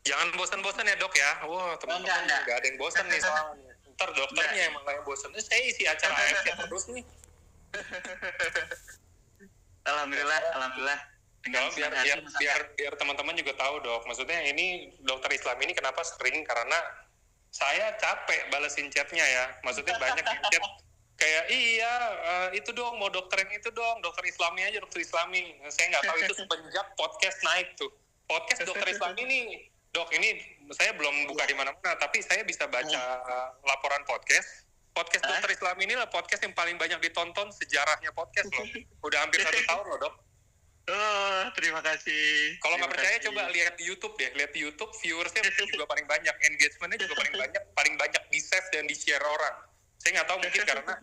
Jangan bosan-bosan ya dok ya. Wah teman-teman nggak ada yang bosan nih soalnya. Ntar dokternya yang malah yang bosan. Saya isi acara AFC terus nih. Alhamdulillah. Biar teman-teman juga tahu dok. Maksudnya ini dokter Islam ini kenapa sering, karena saya capek balesin chatnya ya. Maksudnya banyak yang chat kayak itu dong, mau dokter yang itu dong, dokter Islami aja, dokter Islami. Saya nggak tahu itu semenjak podcast naik tuh. Podcast dokter Islami ini, dok ini saya belum buka di mana-mana, tapi saya bisa baca laporan podcast. Podcast dokter Islami ini lah podcast yang paling banyak ditonton sejarahnya podcast loh. Udah hampir 1 tahun loh dok. Oh, terima kasih. Kalau nggak percaya coba lihat di YouTube deh, lihat di YouTube viewersnya juga paling banyak, engagementnya juga paling banyak di save dan di share orang. Saya nggak tahu, mungkin karena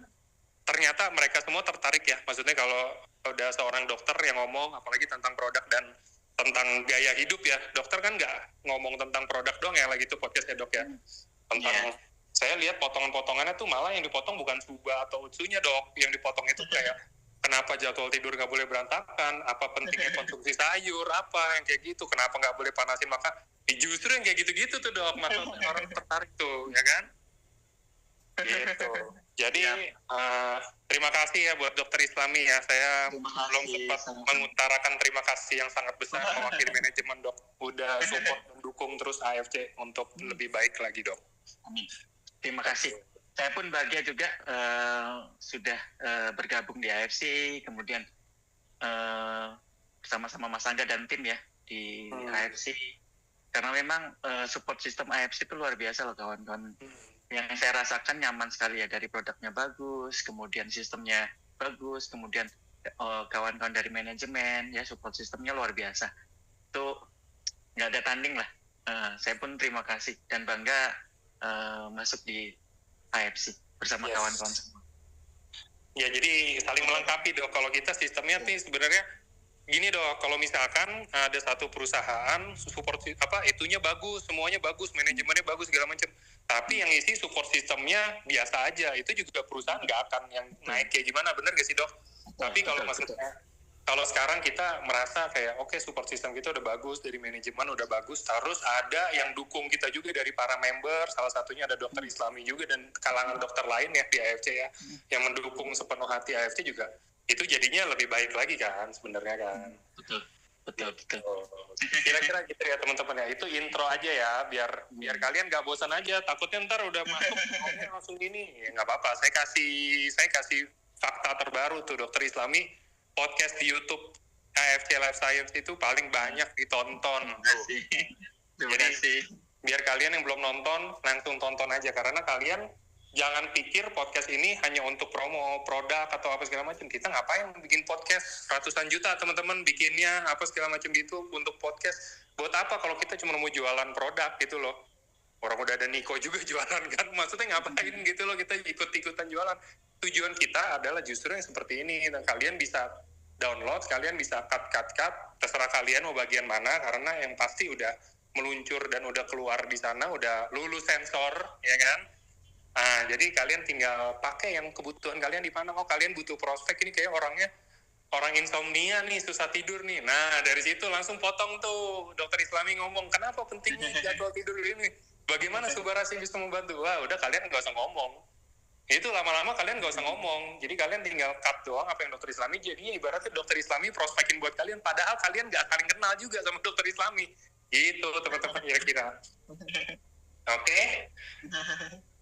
ternyata mereka semua tertarik ya. Maksudnya kalau udah seorang dokter yang ngomong, apalagi tentang produk dan tentang gaya hidup ya, dokter kan nggak ngomong tentang produk doang ya, lagi itu podcastnya dok ya. Tentang saya lihat potongan-potongannya tuh malah yang dipotong bukan suba atau utsunya dok, yang dipotong itu kayak kenapa jadwal tidur nggak boleh berantakan, apa pentingnya konsumsi sayur, apa yang kayak gitu, kenapa nggak boleh panasin maka justru yang kayak gitu-gitu tuh dok, maka orang tertarik tuh, ya kan? Gitu. Jadi terima kasih ya buat dokter Islami ya, saya belum sempat mengutarakan terima kasih yang sangat besar mewakili manajemen dok, udah support mendukung terus AFC untuk lebih baik lagi dok. Amin. Terima kasih. Saya pun bahagia juga sudah bergabung di AFC, kemudian bersama-sama Mas Angga dan tim ya di AFC. Karena memang support sistem AFC itu luar biasa loh kawan-kawan. Yang saya rasakan nyaman sekali ya, dari produknya bagus, kemudian sistemnya bagus, kemudian kawan-kawan dari manajemen ya, support sistemnya luar biasa. Itu nggak ada tanding lah. Saya pun terima kasih dan bangga masuk di AFC bersama kawan-kawan semua. Ya jadi saling melengkapi dok. Kalau kita sistemnya nih sebenarnya gini dok, kalau misalkan ada satu perusahaan support itunya bagus, semuanya bagus, manajemennya bagus segala macam, tapi yang isi support sistemnya biasa aja, itu juga perusahaan nggak akan yang naik kayak gimana, bener gak sih dok? Tapi kalau maksudnya kalau sekarang kita merasa kayak oke, support system kita udah bagus, dari manajemen udah bagus, terus ada yang dukung kita juga dari para member, salah satunya ada dokter Islami juga dan kalangan dokter lain ya di AFC ya, yang mendukung sepenuh hati AFC juga, itu jadinya lebih baik lagi kan sebenarnya kan. Betul. Kira-kira gitu ya teman-teman ya, itu intro aja ya, biar kalian gak bosan aja, takutnya ntar udah masuk langsung gini, ya nggak apa-apa, saya kasih fakta terbaru tuh, dokter Islami podcast di YouTube AFC Life Science itu paling banyak ditonton. Terima kasih. Biar kalian yang belum nonton langsung tonton aja, karena kalian jangan pikir podcast ini hanya untuk promo produk atau apa segala macam. Kita ngapain bikin podcast ratusan juta teman-teman bikinnya apa segala macam gitu untuk podcast. Buat apa kalau kita cuma mau jualan produk gitu loh. Orang udah ada Niko juga jualan kan. Maksudnya ngapain gitu loh kita ikut-ikutan jualan. Tujuan kita adalah justru yang seperti ini. Dan kalian bisa download, kalian bisa cut. Terserah kalian mau bagian mana, karena yang pasti udah meluncur dan udah keluar di sana, udah lulus sensor, ya kan? Nah, jadi kalian tinggal pakai yang kebutuhan kalian di mana. Oh, kalian butuh prospek ini kayak orang insomnia nih, susah tidur nih. Nah, dari situ langsung potong tuh. Dokter Islami ngomong, kenapa pentingnya jadwal tidur ini? Bagaimana Subarasi bisa membantu? Wah, udah kalian gak usah ngomong. Itu lama-lama kalian gak usah ngomong. Jadi kalian tinggal cut doang apa yang dokter Islami. Jadinya ibaratnya dokter Islami prospekin buat kalian. Padahal kalian gak saling kenal juga sama dokter Islami. Gitu teman-teman kira-kira. Oke?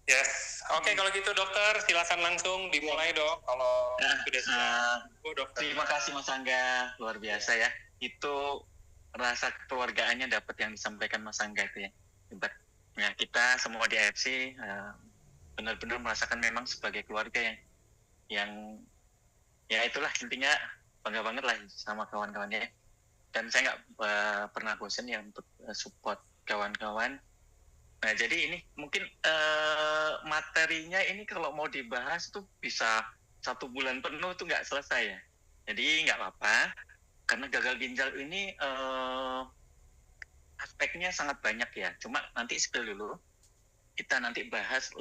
Yes, oke, kalau gitu dokter silakan langsung dimulai dok. Kalau sudah siap, dokter. Terima kasih Mas Angga, luar biasa ya. Itu rasa kekeluargaannya dapat yang disampaikan Mas Angga itu ya. Hebat. Ya, kita semua di AFC benar-benar merasakan memang sebagai keluarga yang ya itulah intinya, bangga banget lah sama kawan-kawannya. Dan saya nggak pernah bosan ya untuk support kawan-kawan. Nah, jadi ini mungkin materinya ini kalau mau dibahas tuh bisa 1 bulan penuh tuh nggak selesai ya. Jadi nggak apa-apa, karena gagal ginjal ini aspeknya sangat banyak ya. Cuma nanti spill dulu, kita nanti bahas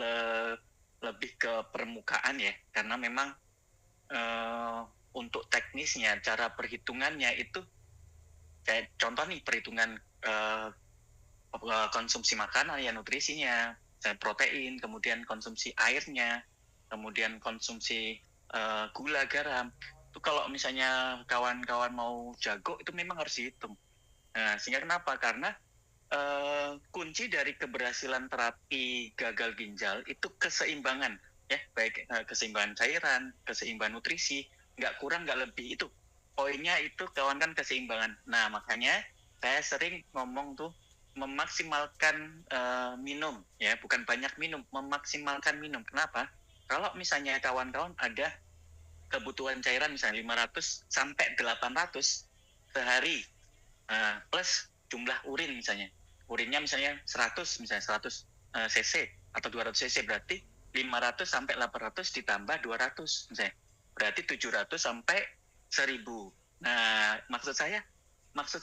lebih ke permukaan ya, karena memang untuk teknisnya, cara perhitungannya itu, kayak contoh nih perhitungan konsumsi makanan ya nutrisinya, protein, kemudian konsumsi airnya, kemudian konsumsi gula, garam. Itu kalau misalnya kawan-kawan mau jago itu memang harus dihitung. Nah, sehingga kenapa? Karena kunci dari keberhasilan terapi gagal ginjal itu keseimbangan, ya, baik keseimbangan cairan, keseimbangan nutrisi, nggak kurang nggak lebih, itu poinnya itu kawan kan keseimbangan. Nah makanya saya sering ngomong tuh memaksimalkan minum, ya, bukan banyak minum, memaksimalkan minum. Kenapa? Kalau misalnya kawan-kawan ada kebutuhan cairan misalnya 500 sampai 800 sehari, plus jumlah urin misalnya. Urinnya misalnya 100 cc atau 200 cc, berarti 500 sampai 800 ditambah 200 misalnya. Berarti 700 sampai 1000. Nah, maksud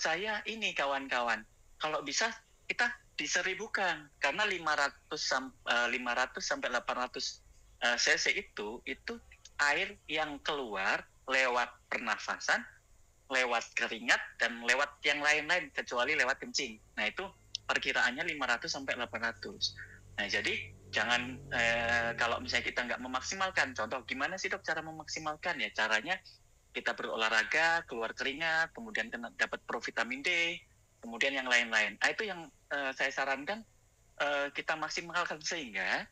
saya ini kawan-kawan, kalau bisa kita diseribukan, karena 500 sampai 800 cc itu air yang keluar lewat pernafasan, lewat keringat, dan lewat yang lain-lain kecuali lewat kencing. Nah itu perkiraannya 500 sampai 800. Nah jadi jangan kalau misalnya kita nggak memaksimalkan, contoh gimana sih dok cara memaksimalkan? Ya caranya kita berolahraga, keluar keringat, kemudian dapat provitamin D, kemudian yang lain-lain. Nah itu yang saya sarankan kita maksimalkan, sehingga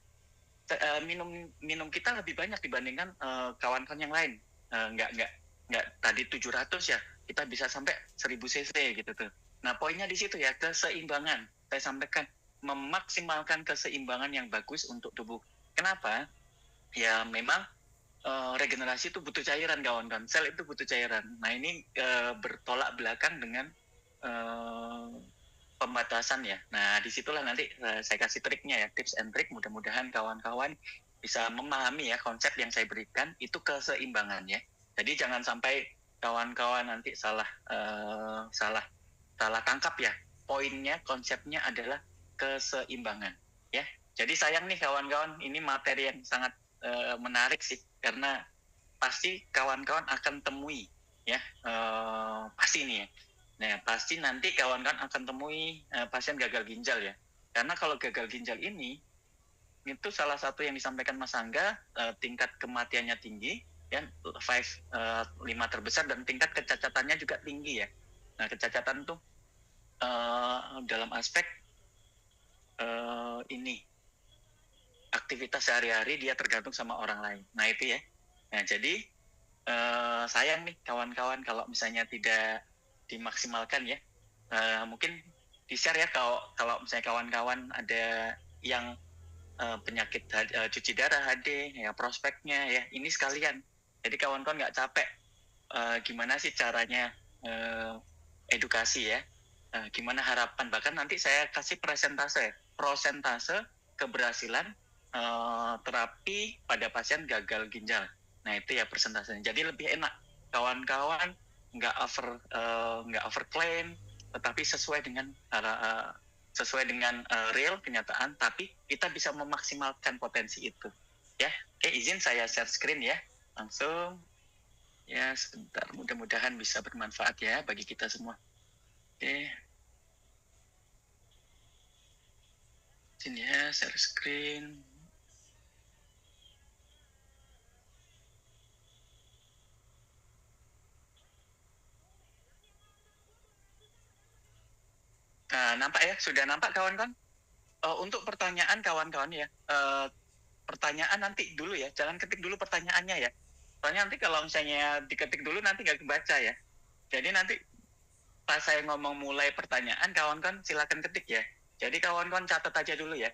minum kita lebih banyak dibandingkan kawan-kawan yang lain. Nggak tadi 700 ya, kita bisa sampai 1000 cc gitu tuh. Nah poinnya di situ ya, keseimbangan. Saya sampaikan memaksimalkan keseimbangan yang bagus untuk tubuh. Kenapa? Ya memang regenerasi itu butuh cairan kawan-kawan, sel itu butuh cairan. Nah ini bertolak belakang dengan pembatasan ya. Nah disitulah nanti saya kasih triknya ya, tips and trick. Mudah-mudahan kawan-kawan bisa memahami ya konsep yang saya berikan itu keseimbangan ya. Jadi jangan sampai kawan-kawan nanti salah tangkap ya. Poinnya, konsepnya adalah keseimbangan ya. Jadi sayang nih kawan-kawan, ini materi yang sangat menarik sih, karena pasti kawan-kawan akan temui ya, pasti nih ya. Nah pasti nanti kawan-kawan akan temui pasien gagal ginjal ya. Karena kalau gagal ginjal ini itu salah satu yang disampaikan Mas Angga, tingkat kematiannya tinggi ya, 5 terbesar, dan tingkat kecacatannya juga tinggi ya. Nah kecacatan tuh dalam aspek ini aktivitas sehari-hari dia tergantung sama orang lain. Nah itu ya. Nah jadi sayang nih kawan-kawan kalau misalnya tidak dimaksimalkan ya. Mungkin di-share ya kalau misalnya kawan-kawan ada yang penyakit cuci darah HD ya, prospeknya ya, ini sekalian. Jadi kawan-kawan nggak capek gimana sih caranya edukasi ya, gimana harapan, bahkan nanti saya kasih persentase keberhasilan terapi pada pasien gagal ginjal. Nah itu ya persentasenya. Jadi lebih enak kawan-kawan nggak overclaim, tetapi sesuai dengan real kenyataan, tapi kita bisa memaksimalkan potensi itu ya. Oke, izin saya share screen ya langsung ya, sebentar, mudah-mudahan bisa bermanfaat ya bagi kita semua. Oke, sini ya, share screen. Nampak ya? Sudah nampak kawan-kawan? Untuk pertanyaan kawan-kawan ya, pertanyaan nanti dulu ya, jangan ketik dulu pertanyaannya ya. Soalnya nanti kalau misalnya diketik dulu nanti nggak kebaca ya. Jadi nanti pas saya ngomong mulai pertanyaan, kawan-kawan silakan ketik ya. Jadi kawan-kawan catat aja dulu ya.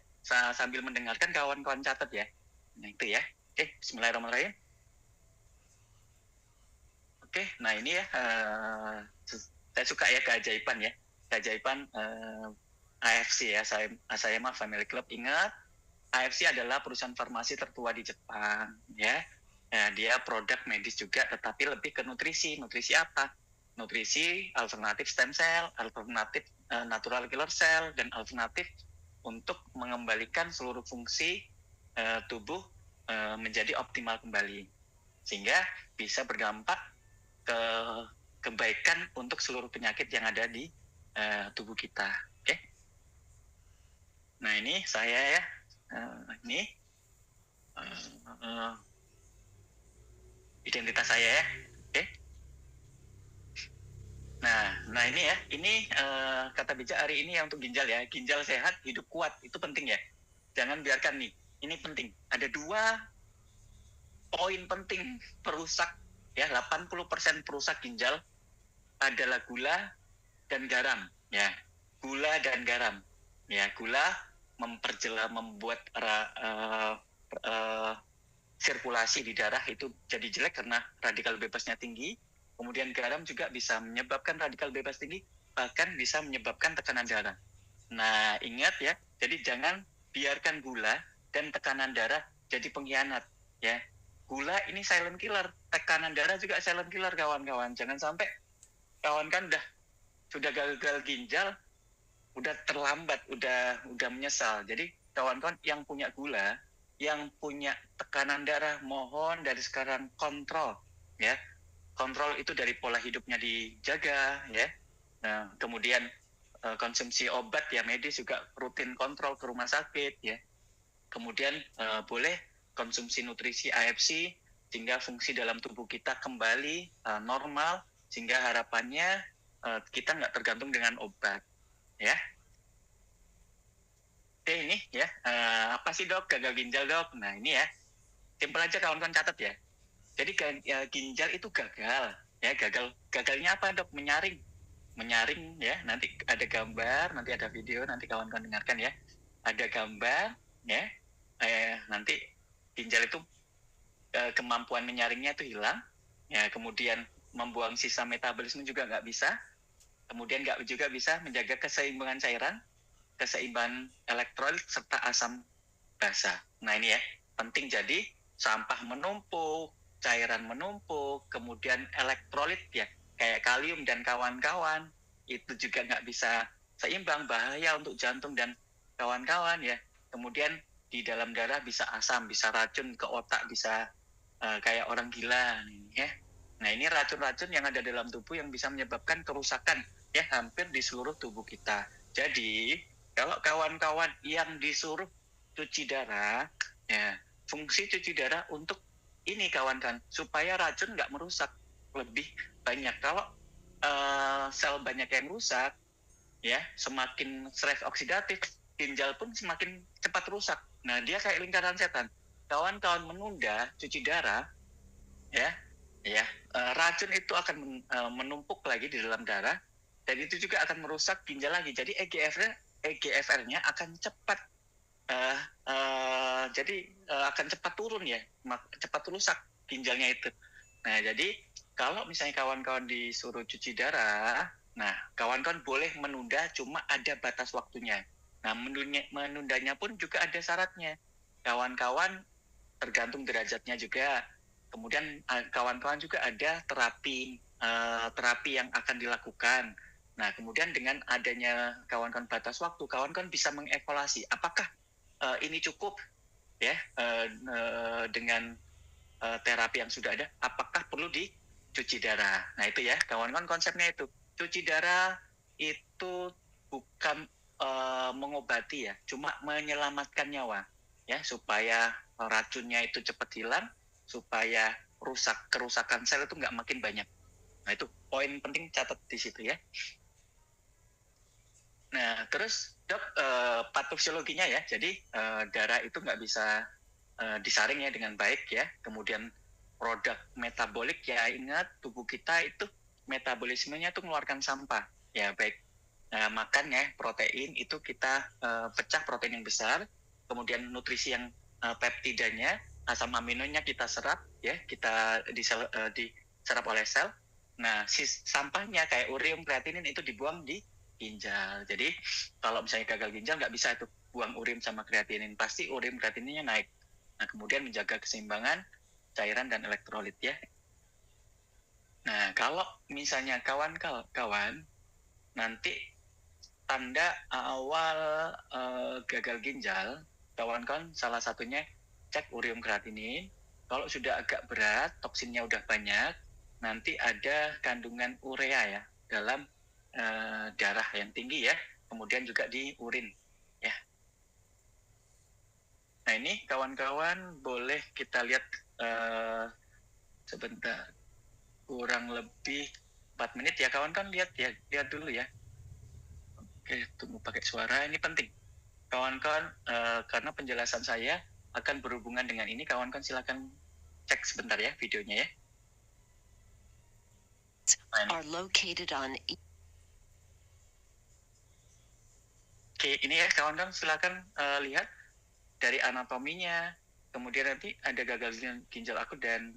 Sambil mendengarkan kawan-kawan catat ya. Nah itu ya. Oke, bismillahirrahmanirrahim. Oke, nah ini ya, saya suka ya keajaiban ya. Keajaiban AFC ya, Asayama Family Club. Ingat, AFC adalah perusahaan farmasi tertua di Jepang ya. Nah, dia produk medis juga, tetapi lebih ke nutrisi. Nutrisi apa? Nutrisi alternatif stem cell, alternatif natural killer cell, dan alternatif untuk mengembalikan seluruh fungsi tubuh menjadi optimal kembali, sehingga bisa berdampak ke kebaikan untuk seluruh penyakit yang ada di tubuh kita. Oke? Nah ini saya ya, ini identitas saya ya, oke. Nah ini ya, ini kata bijak hari ini ya untuk ginjal ya, ginjal sehat, hidup kuat, itu penting ya. Jangan biarkan nih, ini penting. Ada 2 poin penting perusak ya, 80% perusak ginjal adalah gula dan garam ya. Gula dan garam ya. Gula membuat sirkulasi di darah itu jadi jelek karena radikal bebasnya tinggi. Kemudian garam juga bisa menyebabkan radikal bebas tinggi, bahkan bisa menyebabkan tekanan darah. Nah ingat ya, jadi jangan biarkan gula dan tekanan darah jadi pengkhianat ya. Gula ini silent killer, tekanan darah juga silent killer kawan-kawan. Jangan sampai kawan kan sudah gagal ginjal, udah terlambat, udah menyesal. Jadi kawan-kawan yang punya gula, yang punya tekanan darah, mohon dari sekarang kontrol ya. Kontrol itu dari pola hidupnya dijaga ya. Nah, kemudian konsumsi obat ya medis juga rutin kontrol ke rumah sakit ya. Kemudian boleh konsumsi nutrisi AFC sehingga fungsi dalam tubuh kita kembali normal, sehingga harapannya kita nggak tergantung dengan obat ya. Oke ini ya, apa sih dok gagal ginjal dok? Nah ini ya, simpel aja kawan-kawan catat ya. Jadi ginjal itu gagal ya, gagalnya apa dok? Menyaring ya. Nanti ada gambar, nanti ada video, nanti kawan-kawan dengarkan ya. Ada gambar ya. Nanti ginjal itu kemampuan menyaringnya itu hilang ya. Kemudian membuang sisa metabolisme juga nggak bisa. Kemudian nggak juga bisa menjaga keseimbangan cairan, keseimbangan elektrolit serta asam basa. Nah ini ya penting. Jadi sampah menumpuk, cairan menumpuk, kemudian elektrolit ya kayak kalium dan kawan-kawan itu juga nggak bisa seimbang, bahaya untuk jantung dan kawan-kawan ya. Kemudian di dalam darah bisa asam, bisa racun, ke otak bisa kayak orang gila ya. Nah ini racun-racun yang ada dalam tubuh yang bisa menyebabkan kerusakan ya hampir di seluruh tubuh kita. Jadi kalau kawan-kawan yang disuruh cuci darah ya, fungsi cuci darah untuk ini kawan-kawan supaya racun nggak merusak lebih banyak. Kalau sel banyak yang rusak ya, semakin stres oksidatif, ginjal pun semakin cepat rusak. Nah dia kayak lingkaran setan. Kawan-kawan menunda cuci darah ya, racun itu akan menumpuk lagi di dalam darah dan itu juga akan merusak ginjal lagi. Jadi EGFR-nya akan cepat akan cepat turun ya, cepat rusak ginjalnya itu. Nah jadi kalau misalnya kawan-kawan disuruh cuci darah, nah kawan-kawan boleh menunda, cuma ada batas waktunya. Nah menundanya pun juga ada syaratnya. Kawan-kawan tergantung derajatnya juga. Kemudian kawan-kawan juga ada terapi yang akan dilakukan. Nah, kemudian dengan adanya kawan-kawan batas waktu, kawan-kawan bisa mengevaluasi apakah ini cukup ya dengan terapi yang sudah ada, apakah perlu dicuci darah. Nah, itu ya, kawan-kawan konsepnya itu. Cuci darah itu bukan mengobati ya, cuma menyelamatkan nyawa ya, supaya racunnya itu cepat hilang, supaya kerusakan sel itu nggak makin banyak. Nah itu poin penting, catat di situ ya. Nah terus dok, patofisiologinya ya, jadi darah itu nggak bisa disaring ya dengan baik ya. Kemudian produk metabolik ya, ingat tubuh kita itu metabolismenya itu mengeluarkan sampah ya, baik makan ya protein itu kita pecah protein yang besar, kemudian nutrisi yang peptidanya, asam aminonya kita serap ya, kita diserap oleh sel. Nah sampahnya kayak ureum, kreatinin itu dibuang di ginjal. Jadi kalau misalnya gagal ginjal nggak bisa itu buang ureum sama kreatinin, pasti ureum kreatininnya naik. Nah kemudian menjaga keseimbangan cairan dan elektrolit ya. Nah kalau misalnya kawan-kawan nanti tanda awal gagal ginjal, kawan-kawan salah satunya cek ureum kreatinin. Kalau sudah agak berat, toksinnya udah banyak, nanti ada kandungan urea ya dalam darah yang tinggi ya, kemudian juga di urin ya. Nah ini kawan-kawan boleh kita lihat sebentar, kurang lebih 4 menit ya kawan-kawan, lihat dulu ya. Oke, tunggu pakai suara, ini penting. Kawan-kawan, karena penjelasan saya akan berhubungan dengan ini, kawan-kawan silakan cek sebentar ya videonya ya. Are located on Oke, ini ya kawan-kawan silakan lihat dari anatominya, kemudian nanti ada gagal ginjal akut dan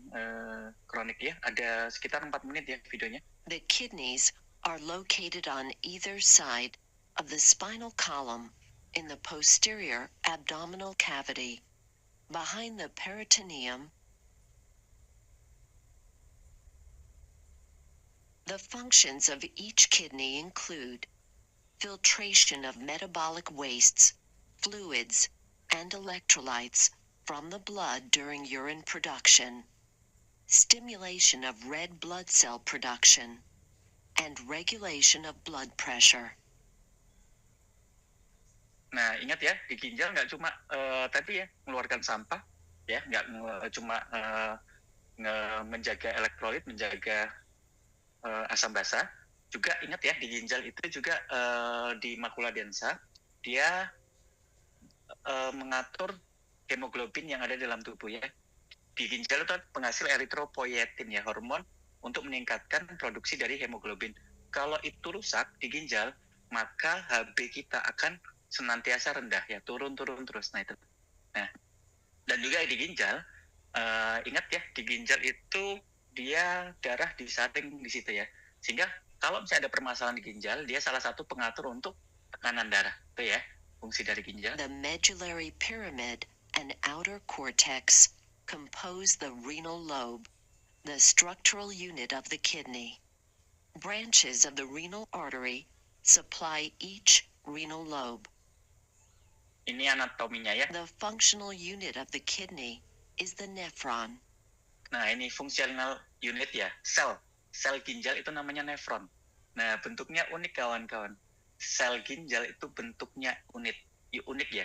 kronik ya, ada sekitar 4 menit ya videonya. The kidneys are located on either side of the spinal column in the posterior abdominal cavity, behind the peritoneum. The functions of each kidney include filtration of metabolic wastes, fluids, and electrolytes from the blood during urine production, stimulation of red blood cell production, and regulation of blood pressure. Nah, ingat ya, di ginjal nggak cuma tadi ya mengeluarkan sampah, ya nggak cuma menjaga elektrolit, menjaga asam basa. Juga ingat ya, di ginjal itu juga di makula densa, dia mengatur hemoglobin yang ada dalam tubuh ya. Di ginjal itu penghasil eritropoietin ya, hormon untuk meningkatkan produksi dari hemoglobin. Kalau itu rusak di ginjal, maka HB kita akan senantiasa rendah ya, turun terus. Nah itu. Nah, dan juga di ginjal, ingat ya, di ginjal itu dia darah disaring di situ ya. Sehingga kalau misalnya ada permasalahan di ginjal, dia salah satu pengatur untuk tekanan darah. Itu ya, fungsi dari ginjal. The medullary pyramid and outer cortex compose the renal lobe, the structural unit of the kidney. Branches of the renal artery supply each renal lobe. Ini anatominya ya. The functional unit of the kidney is the nephron. Nah, ini fungsional unit ya, sel ginjal itu namanya nefron. Nah, bentuknya unik kawan-kawan. Sel ginjal itu bentuknya unik ya.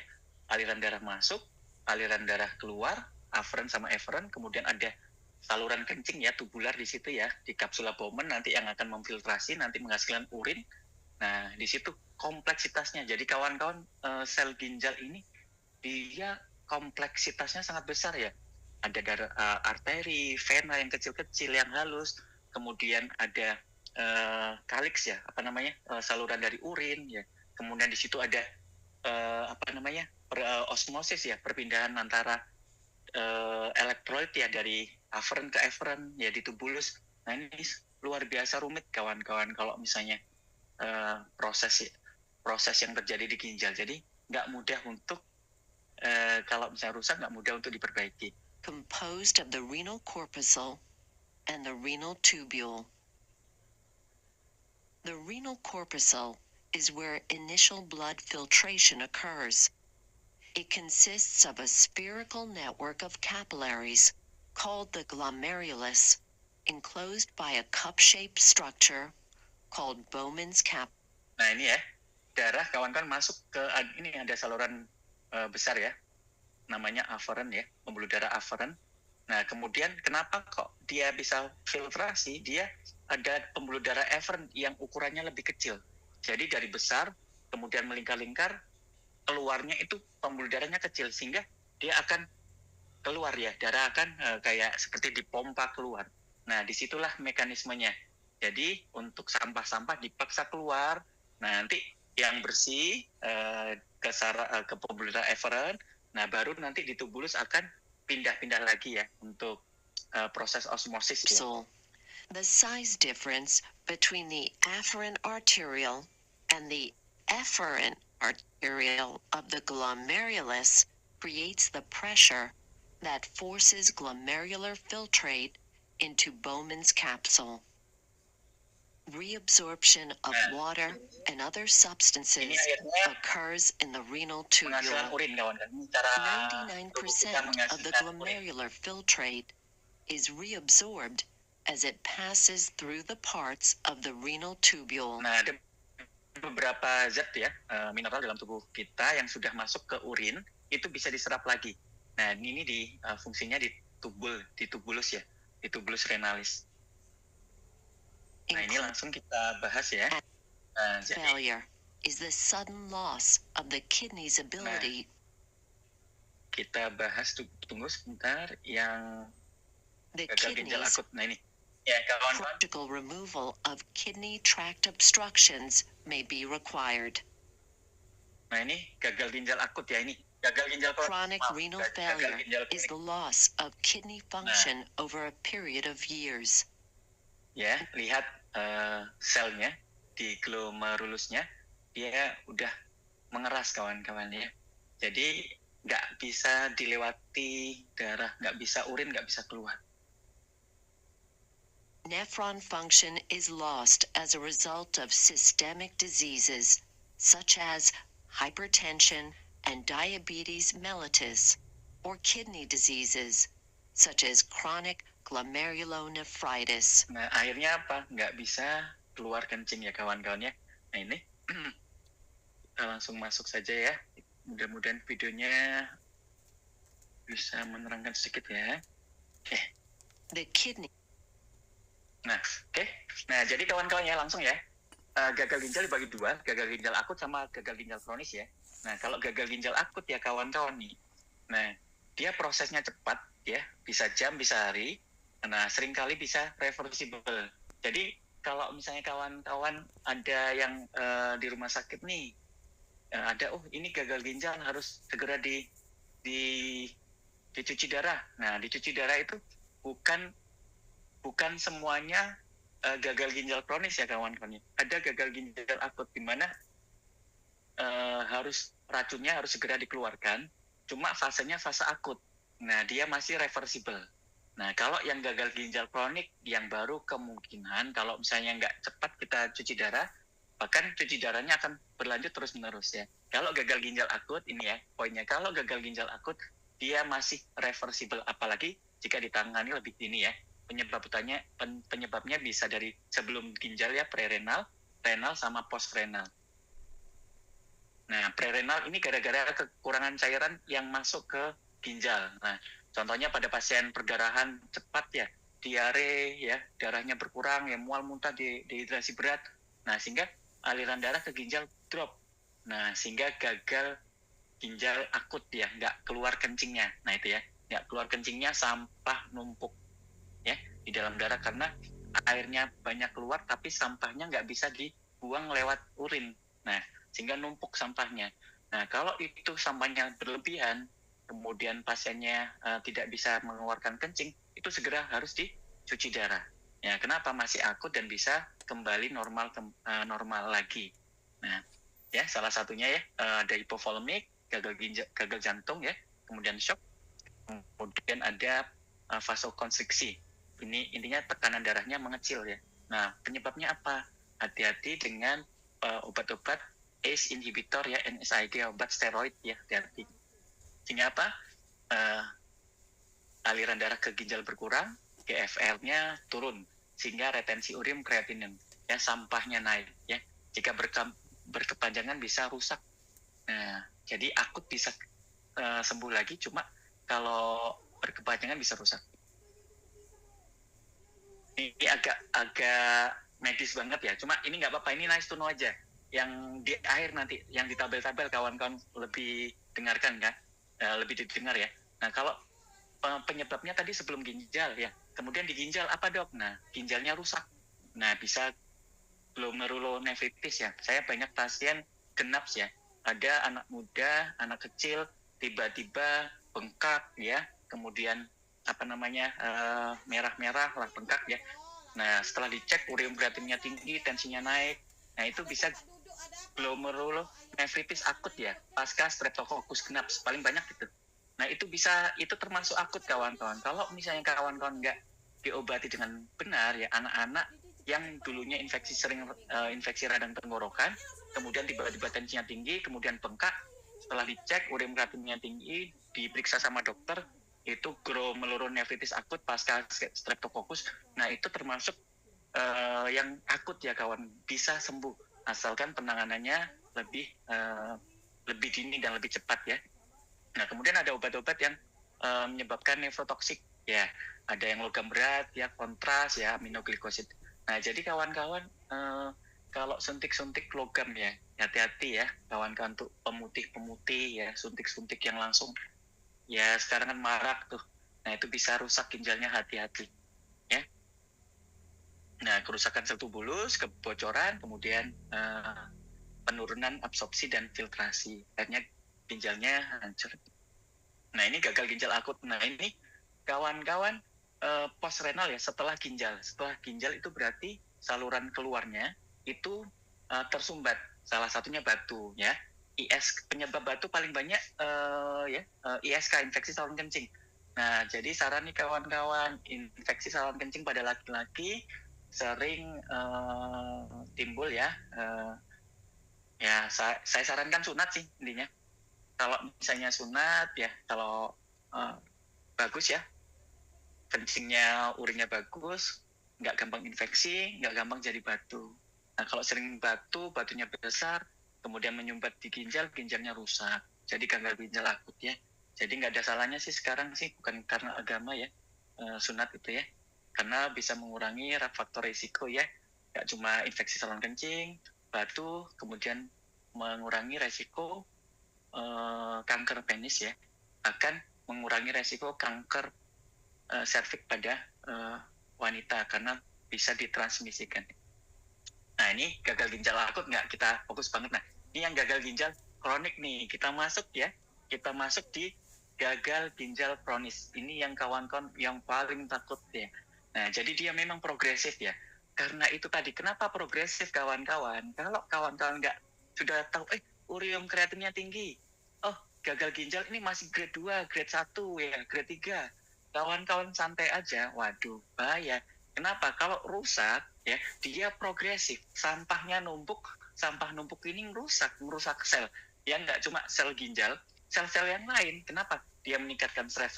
Aliran darah masuk, aliran darah keluar, aferen sama eferen, kemudian ada saluran kencing ya, tubular di situ ya, di kapsula Bowman nanti yang akan memfiltrasi, nanti menghasilkan urin. Nah, di situ kompleksitasnya. Jadi kawan-kawan, sel ginjal ini dia kompleksitasnya sangat besar ya. Ada darah, arteri, vena yang kecil-kecil, yang halus, kemudian ada kaliks ya, saluran dari urin ya. Kemudian di situ ada osmosis ya, perpindahan antara elektrolit ya dari aferen ke eferen ya di tubulus. Nah ini luar biasa rumit kawan-kawan kalau misalnya proses yang terjadi di ginjal. Jadi nggak mudah untuk kalau misalnya rusak nggak mudah untuk diperbaiki. Composed of the renal corpuscle and the renal tubule. The renal corpuscle is where initial blood filtration occurs. It consists of a spherical network of capillaries called the glomerulus, enclosed by a cup-shaped structure called Bowman's cap. Nah ini ya, darah kawan-kawan masuk ke ini ada saluran besar ya, namanya aferen ya, pembuluh darah aferen. Nah kemudian kenapa kok dia bisa filtrasi? Dia ada pembuluh darah eferen yang ukurannya lebih kecil. Jadi dari besar kemudian melingkar-lingkar, keluarnya itu pembuluh darahnya kecil sehingga dia akan keluar ya, darah akan kayak seperti dipompa keluar. Nah disitulah mekanismenya. Jadi untuk sampah-sampah dipaksa keluar. Nah nanti yang bersih ke pembuluh darah eferen. Nah baru nanti di tubulus akan pindah-pindah lagi ya untuk proses osmosis ya. So, the size difference between the afferent arteriole and the efferent arteriole of the glomerulus creates the pressure that forces glomerular filtrate into Bowman's capsule. Reabsorption of water and other substances occurs in the renal tubule. 99% of the glomerular filtrate is reabsorbed as it passes through the parts of the renal tubule. Nah, ada beberapa zat ya, mineral dalam tubuh kita yang sudah masuk ke urin, itu bisa diserap lagi. Nah, ini fungsinya di tubulus ya, di tubulus renalis. Nah, ini langsung kita bahas ya. Failure is the sudden loss of the kidney's ability. Kita bahas, tunggu sebentar, yang The gagal ginjal kidney's akut. Nah ini, ya kawan-kawan. surgical removal of kidney tract obstructions may be required. Nah ini gagal ginjal akut ya, ini gagal ginjal kronis. Chronic renal failure is the loss of kidney function over a period of years. Ya, lihat selnya di glomerulusnya, dia udah mengeras kawan-kawan ya. Jadi nggak bisa dilewati darah, nggak bisa urin, nggak bisa keluar. Nephron function is lost as a result of systemic diseases such as hypertension and diabetes mellitus, or kidney diseases such as chronic glomerulonephritis. Nah, akhirnya apa? Nggak bisa keluar kencing ya kawan-kawan ya. Nah ini, kita langsung masuk saja ya. Mudah-mudahan videonya bisa menerangkan sedikit ya. Oke. The kidney. Nah, oke. Nah, jadi kawan-kawan ya, langsung ya. Gagal ginjal dibagi dua, gagal ginjal akut sama gagal ginjal kronis ya. Nah, kalau gagal ginjal akut ya kawan-kawan nih. Nah, dia prosesnya cepat ya, bisa jam, bisa hari. Nah, seringkali bisa reversible. Jadi, kalau misalnya kawan-kawan ada yang di rumah sakit nih, ada, ini gagal ginjal harus segera dicuci darah. Nah, dicuci darah itu bukan semuanya gagal ginjal kronis ya kawan-kawan. Ada gagal ginjal akut di mana racunnya harus segera dikeluarkan, cuma fasenya fase akut. Nah, dia masih reversible. Nah, kalau yang gagal ginjal kronik yang baru kemungkinan kalau misalnya nggak cepat kita cuci darah, bahkan cuci darahnya akan berlanjut terus-menerus ya. Kalau gagal ginjal akut, ini ya poinnya, kalau gagal ginjal akut dia masih reversible, apalagi jika ditangani lebih dini ya. Penyebabnya bisa dari sebelum ginjal ya, prerenal, renal, sama postrenal. Nah, prerenal ini gara-gara kekurangan cairan yang masuk ke ginjal. Nah, contohnya pada pasien perdarahan cepat ya, diare ya, darahnya berkurang ya, mual, muntah, dehidrasi berat. Nah, sehingga aliran darah ke ginjal drop. Nah, sehingga gagal ginjal akut ya, nggak keluar kencingnya. Nah, itu ya, nggak keluar kencingnya, sampah numpuk ya di dalam darah karena airnya banyak keluar tapi sampahnya nggak bisa dibuang lewat urin. Nah, sehingga numpuk sampahnya. Nah, kalau itu sampahnya berlebihan, kemudian pasiennya tidak bisa mengeluarkan kencing, itu segera harus dicuci darah. Ya, kenapa? Masih akut dan bisa kembali normal lagi. Nah, ya salah satunya ya ada hipovolemik, gagal jantung ya, kemudian shock, kemudian ada vasokonstriksi. Ini intinya tekanan darahnya mengecil ya. Nah, penyebabnya apa? Hati-hati dengan obat-obat ACE inhibitor ya, NSAID, obat steroid ya, hati-hati. Sehingga apa? Aliran darah ke ginjal berkurang, GFR-nya turun, sehingga retensi urin, kreatinin ya, sampahnya naik ya. Jika berkepanjangan bisa rusak. Nah, jadi akut bisa sembuh lagi, cuma kalau berkepanjangan bisa rusak. Ini agak medis banget ya, cuma ini nggak apa-apa, ini nice to know aja. Yang di akhir nanti, yang di tabel-tabel kawan-kawan lebih dengarkan kan, lebih didengar ya. Nah, kalau penyebabnya tadi sebelum ginjal ya, kemudian di ginjal apa dok? Nah, ginjalnya rusak. Nah, bisa glomerulonefritis ya. Saya banyak pasien GENAPS ya, ada anak muda, anak kecil, tiba-tiba bengkak ya, kemudian merah-merah lah, bengkak ya. Nah, setelah dicek ureum kreatinnya tinggi, tensinya naik. Nah, itu bisa glomerulonefritis akut ya, pasca Streptococcus GENAPS, paling banyak itu. Nah, itu termasuk akut kawan-kawan. Kalau misalnya kawan-kawan nggak diobati dengan benar ya, anak-anak yang dulunya infeksi radang tenggorokan, kemudian tiba-tiba tensinya tinggi, kemudian bengkak, setelah dicek ureum kreatinnya tinggi, diperiksa sama dokter, itu glomerulonefritis akut pasca Streptococcus. Nah, itu termasuk yang akut ya kawan, bisa sembuh asalkan penanganannya lebih dini dan lebih cepat ya. Nah, kemudian ada obat-obat yang menyebabkan nefrotoksik, ya. Ada yang logam berat, ya, kontras, ya, aminoglykosid. Nah, jadi kawan-kawan, kalau suntik-suntik logam ya, hati-hati ya, kawan-kawan untuk pemutih-pemutih ya, suntik-suntik yang langsung, ya sekarang kan marak tuh. Nah, itu bisa rusak ginjalnya, hati-hati, ya. Nah, kerusakan sel tubulus, kebocoran, kemudian penurunan absorpsi dan filtrasi. Akhirnya ginjalnya hancur. Nah, ini gagal ginjal akut. Nah, ini kawan-kawan post renal ya, setelah ginjal. Setelah ginjal itu berarti saluran keluarnya itu tersumbat. Salah satunya batu ya. Penyebab batu paling banyak ISK, infeksi saluran kencing. Nah, jadi saran nih kawan-kawan, infeksi saluran kencing pada laki-laki sering timbul ya. Saya sarankan sunat sih intinya. Kalau misalnya sunat ya, kalau bagus ya, kencingnya, urinnya bagus, nggak gampang infeksi, nggak gampang jadi batu. Nah, kalau sering batu, batunya besar, kemudian menyumbat di ginjal, ginjalnya rusak. Jadi gagal ginjal akut ya. Jadi nggak ada salahnya sih sekarang sih, bukan karena agama ya, sunat itu ya. Karena bisa mengurangi faktor risiko ya. Nggak cuma infeksi saluran kencing, batu, kemudian mengurangi resiko kanker penis ya, akan mengurangi resiko kanker serviks pada wanita karena bisa ditransmisikan. Nah, ini gagal ginjal akut nggak kita fokus banget. Nah, ini yang gagal ginjal kronik nih, kita masuk di gagal ginjal kronis. Ini yang kawan-kawan yang paling takut ya. Nah, jadi dia memang progresif ya. Karena itu tadi, kenapa progresif kawan-kawan? Kalau kawan-kawan nggak sudah tahu, ureum kreatinnya tinggi, oh gagal ginjal ini masih grade 2, grade 1 ya, grade 3. Kawan-kawan santai aja, waduh bahaya. Kenapa? Kalau rusak ya, dia progresif, sampah numpuk ini merusak sel. Ya nggak cuma sel ginjal, sel-sel yang lain. Kenapa? Dia meningkatkan stres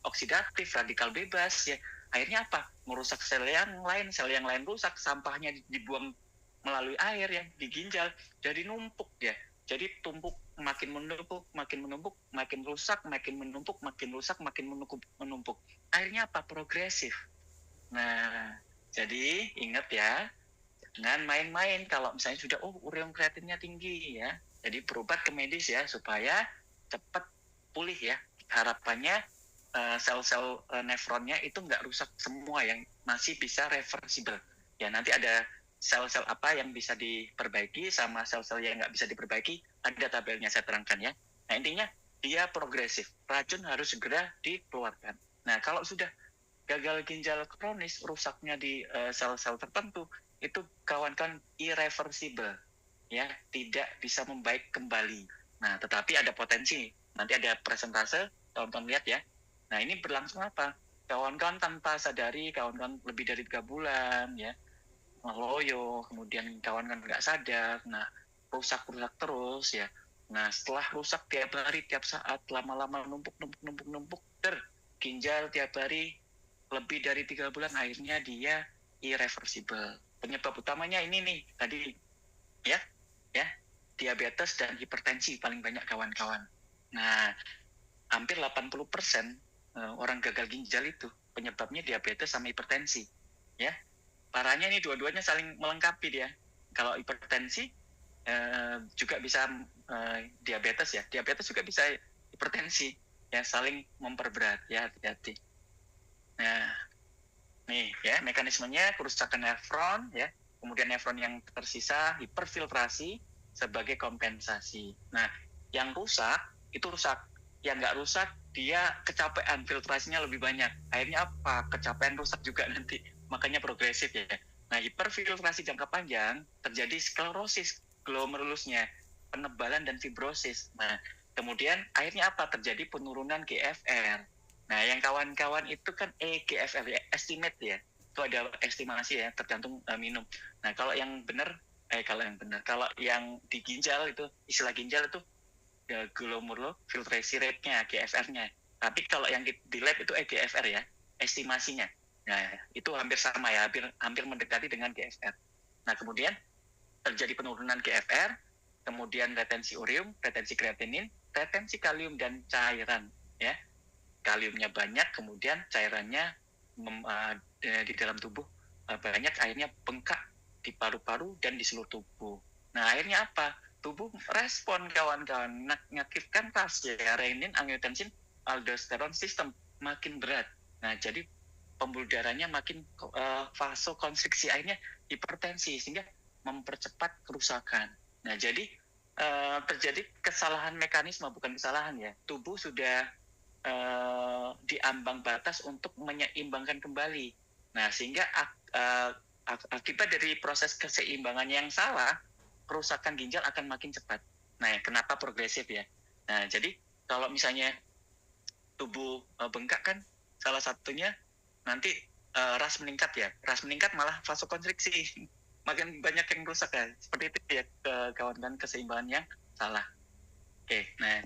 oksidatif, radikal bebas ya. Akhirnya apa? Merusak sel yang lain rusak, sampahnya dibuang melalui air yang di ginjal, jadi numpuk ya. Jadi tumpuk, makin menumpuk, makin rusak, makin menumpuk, makin rusak, makin menumpuk. Akhirnya apa? Progresif. Nah, jadi ingat ya, jangan main-main kalau misalnya sudah ureum kreatinnya tinggi ya. Jadi berobat ke medis ya supaya cepat pulih ya. Harapannya sel-sel nefronnya itu nggak rusak semua, yang masih bisa reversible. Ya, nanti ada sel-sel apa yang bisa diperbaiki sama sel-sel yang nggak bisa diperbaiki, ada tabelnya saya terangkan ya. Nah, intinya dia progresif, racun harus segera dikeluarkan. Nah, kalau sudah gagal ginjal kronis, rusaknya di sel-sel tertentu, itu kawan-kawan irreversible, ya, tidak bisa membaik kembali. Nah, tetapi ada potensi, nanti ada presentase, kawan-kawan lihat ya. Nah, ini berlangsung apa? Kawan-kawan tanpa sadari, kawan-kawan lebih dari 3 bulan ya, ngeloyo, kemudian kawan-kawan nggak sadar, nah rusak terus ya. Nah, setelah rusak tiap hari, tiap saat, lama-lama numpuk, ginjal tiap hari lebih dari 3 bulan, akhirnya dia irreversible. Penyebab utamanya ini nih, tadi ya, diabetes dan hipertensi paling banyak kawan-kawan. Nah, hampir 80% orang gagal ginjal itu penyebabnya diabetes sama hipertensi ya. Parahnya ini dua-duanya saling melengkapi dia. Kalau hipertensi juga bisa diabetes ya. Diabetes juga bisa hipertensi ya, saling memperberat ya, hati-hati. Nah, nih ya mekanismenya, kerusakan nefron ya. Kemudian nefron yang tersisa hiperfiltrasi sebagai kompensasi. Nah, yang rusak itu rusak. Yang nggak rusak dia kecapean, filtrasinya lebih banyak. Akhirnya apa? Kecapean, rusak juga nanti. Makanya progresif ya. Nah, hiperfiltrasi jangka panjang terjadi sklerosis glomerulusnya, penebalan dan fibrosis. Nah, kemudian akhirnya apa? Terjadi penurunan GFR. Nah, yang kawan-kawan itu kan GFR ya, estimate ya. Itu ada estimasi ya, tergantung minum. Nah, kalau yang di ginjal itu, istilah ginjal itu glomerular filtrasi rate-nya, GFR-nya. Tapi kalau yang di lab itu GFR ya, estimasinya. Nah, itu hampir sama ya, hampir mendekati dengan GFR. Nah, kemudian terjadi penurunan GFR, kemudian retensi ureum, retensi kreatinin, retensi kalium dan cairan, ya. Kaliumnya banyak, kemudian cairannya di dalam tubuh banyak, akhirnya bengkak di paru-paru dan di seluruh tubuh. Nah, akhirnya apa? Tubuh respon kawan-kawan, mengaktifkan fase renin, angiotensin, aldosteron sistem makin berat. Nah, jadi pembuluh darahnya makin vasokonstriksi, akhirnya hipertensi, sehingga mempercepat kerusakan. Nah, jadi terjadi kesalahan mekanisme, bukan kesalahan ya. Tubuh sudah di ambang batas untuk menyeimbangkan kembali. Nah, sehingga akibat dari proses keseimbangan yang salah, kerusakan ginjal akan makin cepat. Nah, kenapa progresif ya? Nah, jadi kalau misalnya tubuh bengkak kan salah satunya nanti ras meningkat ya. Ras meningkat malah vasokonstriksi. Makin banyak yang rusak ya. Seperti itu ya kawan-kawan, keseimbangan yang salah. Oke, nah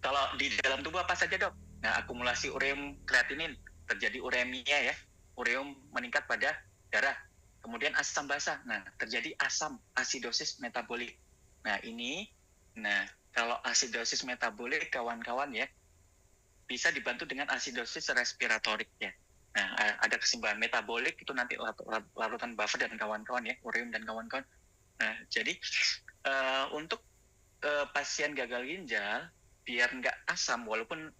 kalau di dalam tubuh apa saja dok? Nah, akumulasi ureum kreatinin, terjadi uremia ya. Ureum meningkat pada darah. Kemudian asam basa. Nah, terjadi asidosis metabolik. Nah, kalau asidosis metabolik kawan-kawan ya, bisa dibantu dengan asidosis respiratorik ya. Nah, ada keseimbangan metabolik itu nanti larutan buffer dan kawan-kawan ya, ureum dan kawan-kawan. Nah, jadi untuk pasien gagal ginjal, biar nggak asam, walaupun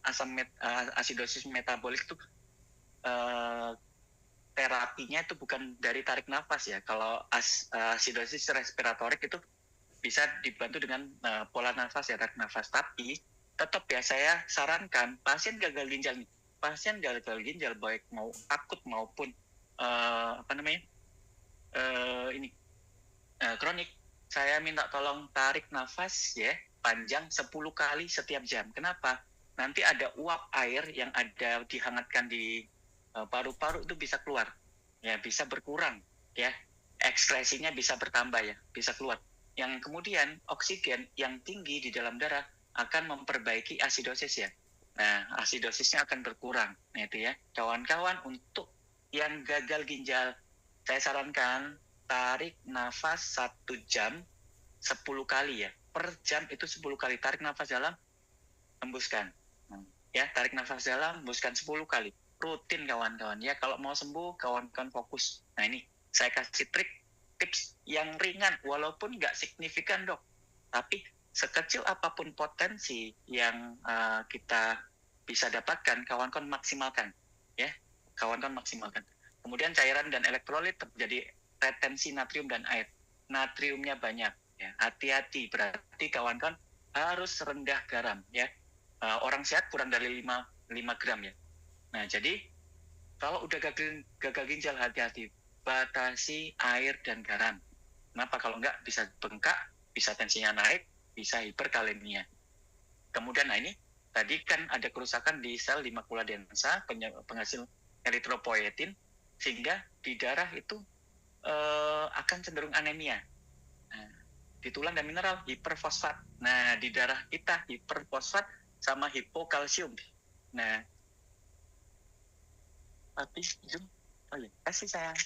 asidosis metabolik itu terapinya itu bukan dari tarik nafas ya. Kalau asidosis respiratorik itu bisa dibantu dengan pola nafas ya, tarik nafas. Tapi tetap ya saya sarankan pasien gagal ginjal baik mau akut maupun kronik, saya minta tolong tarik nafas ya panjang 10 kali setiap jam. Kenapa? Nanti ada uap air yang ada dihangatkan di paru-paru itu bisa keluar, ya bisa berkurang, ya ekskresinya bisa bertambah ya, bisa keluar. Yang kemudian oksigen yang tinggi di dalam darah akan memperbaiki asidosis ya. Nah, asidosisnya akan berkurang. Nah, itu ya, kawan-kawan, untuk yang gagal ginjal, saya sarankan tarik nafas 1 jam 10 kali ya. Per jam itu 10 kali. Tarik nafas dalam, hembuskan. Ya, tarik nafas dalam, hembuskan 10 kali. Rutin kawan-kawan ya. Kalau mau sembuh, kawan-kawan fokus. Nah, ini saya kasih tips yang ringan, walaupun nggak signifikan dok. Tapi sekecil apapun potensi yang kita bisa dapatkan, kawan-kawan maksimalkan. Ya, kawan-kawan maksimalkan. Kemudian cairan dan elektrolit, terjadi retensi natrium dan air. Natriumnya banyak. Ya, hati-hati, berarti kawan-kawan harus rendah garam ya. Orang sehat kurang dari 5 gram ya. Nah, jadi kalau udah gagal ginjal, hati-hati, batasi air dan garam. Kenapa? Kalau enggak bisa bengkak, bisa tensinya naik, bisa hiperkalemia. Kemudian nah ini tadi kan ada kerusakan di sel di makula densa, penghasil eritropoietin, sehingga di darah itu akan cenderung anemia. Nah, di tulang dan mineral hiperfosfat. Nah, di darah kita hiperfosfat sama hipokalsium. Nah, tapi kasih sayang.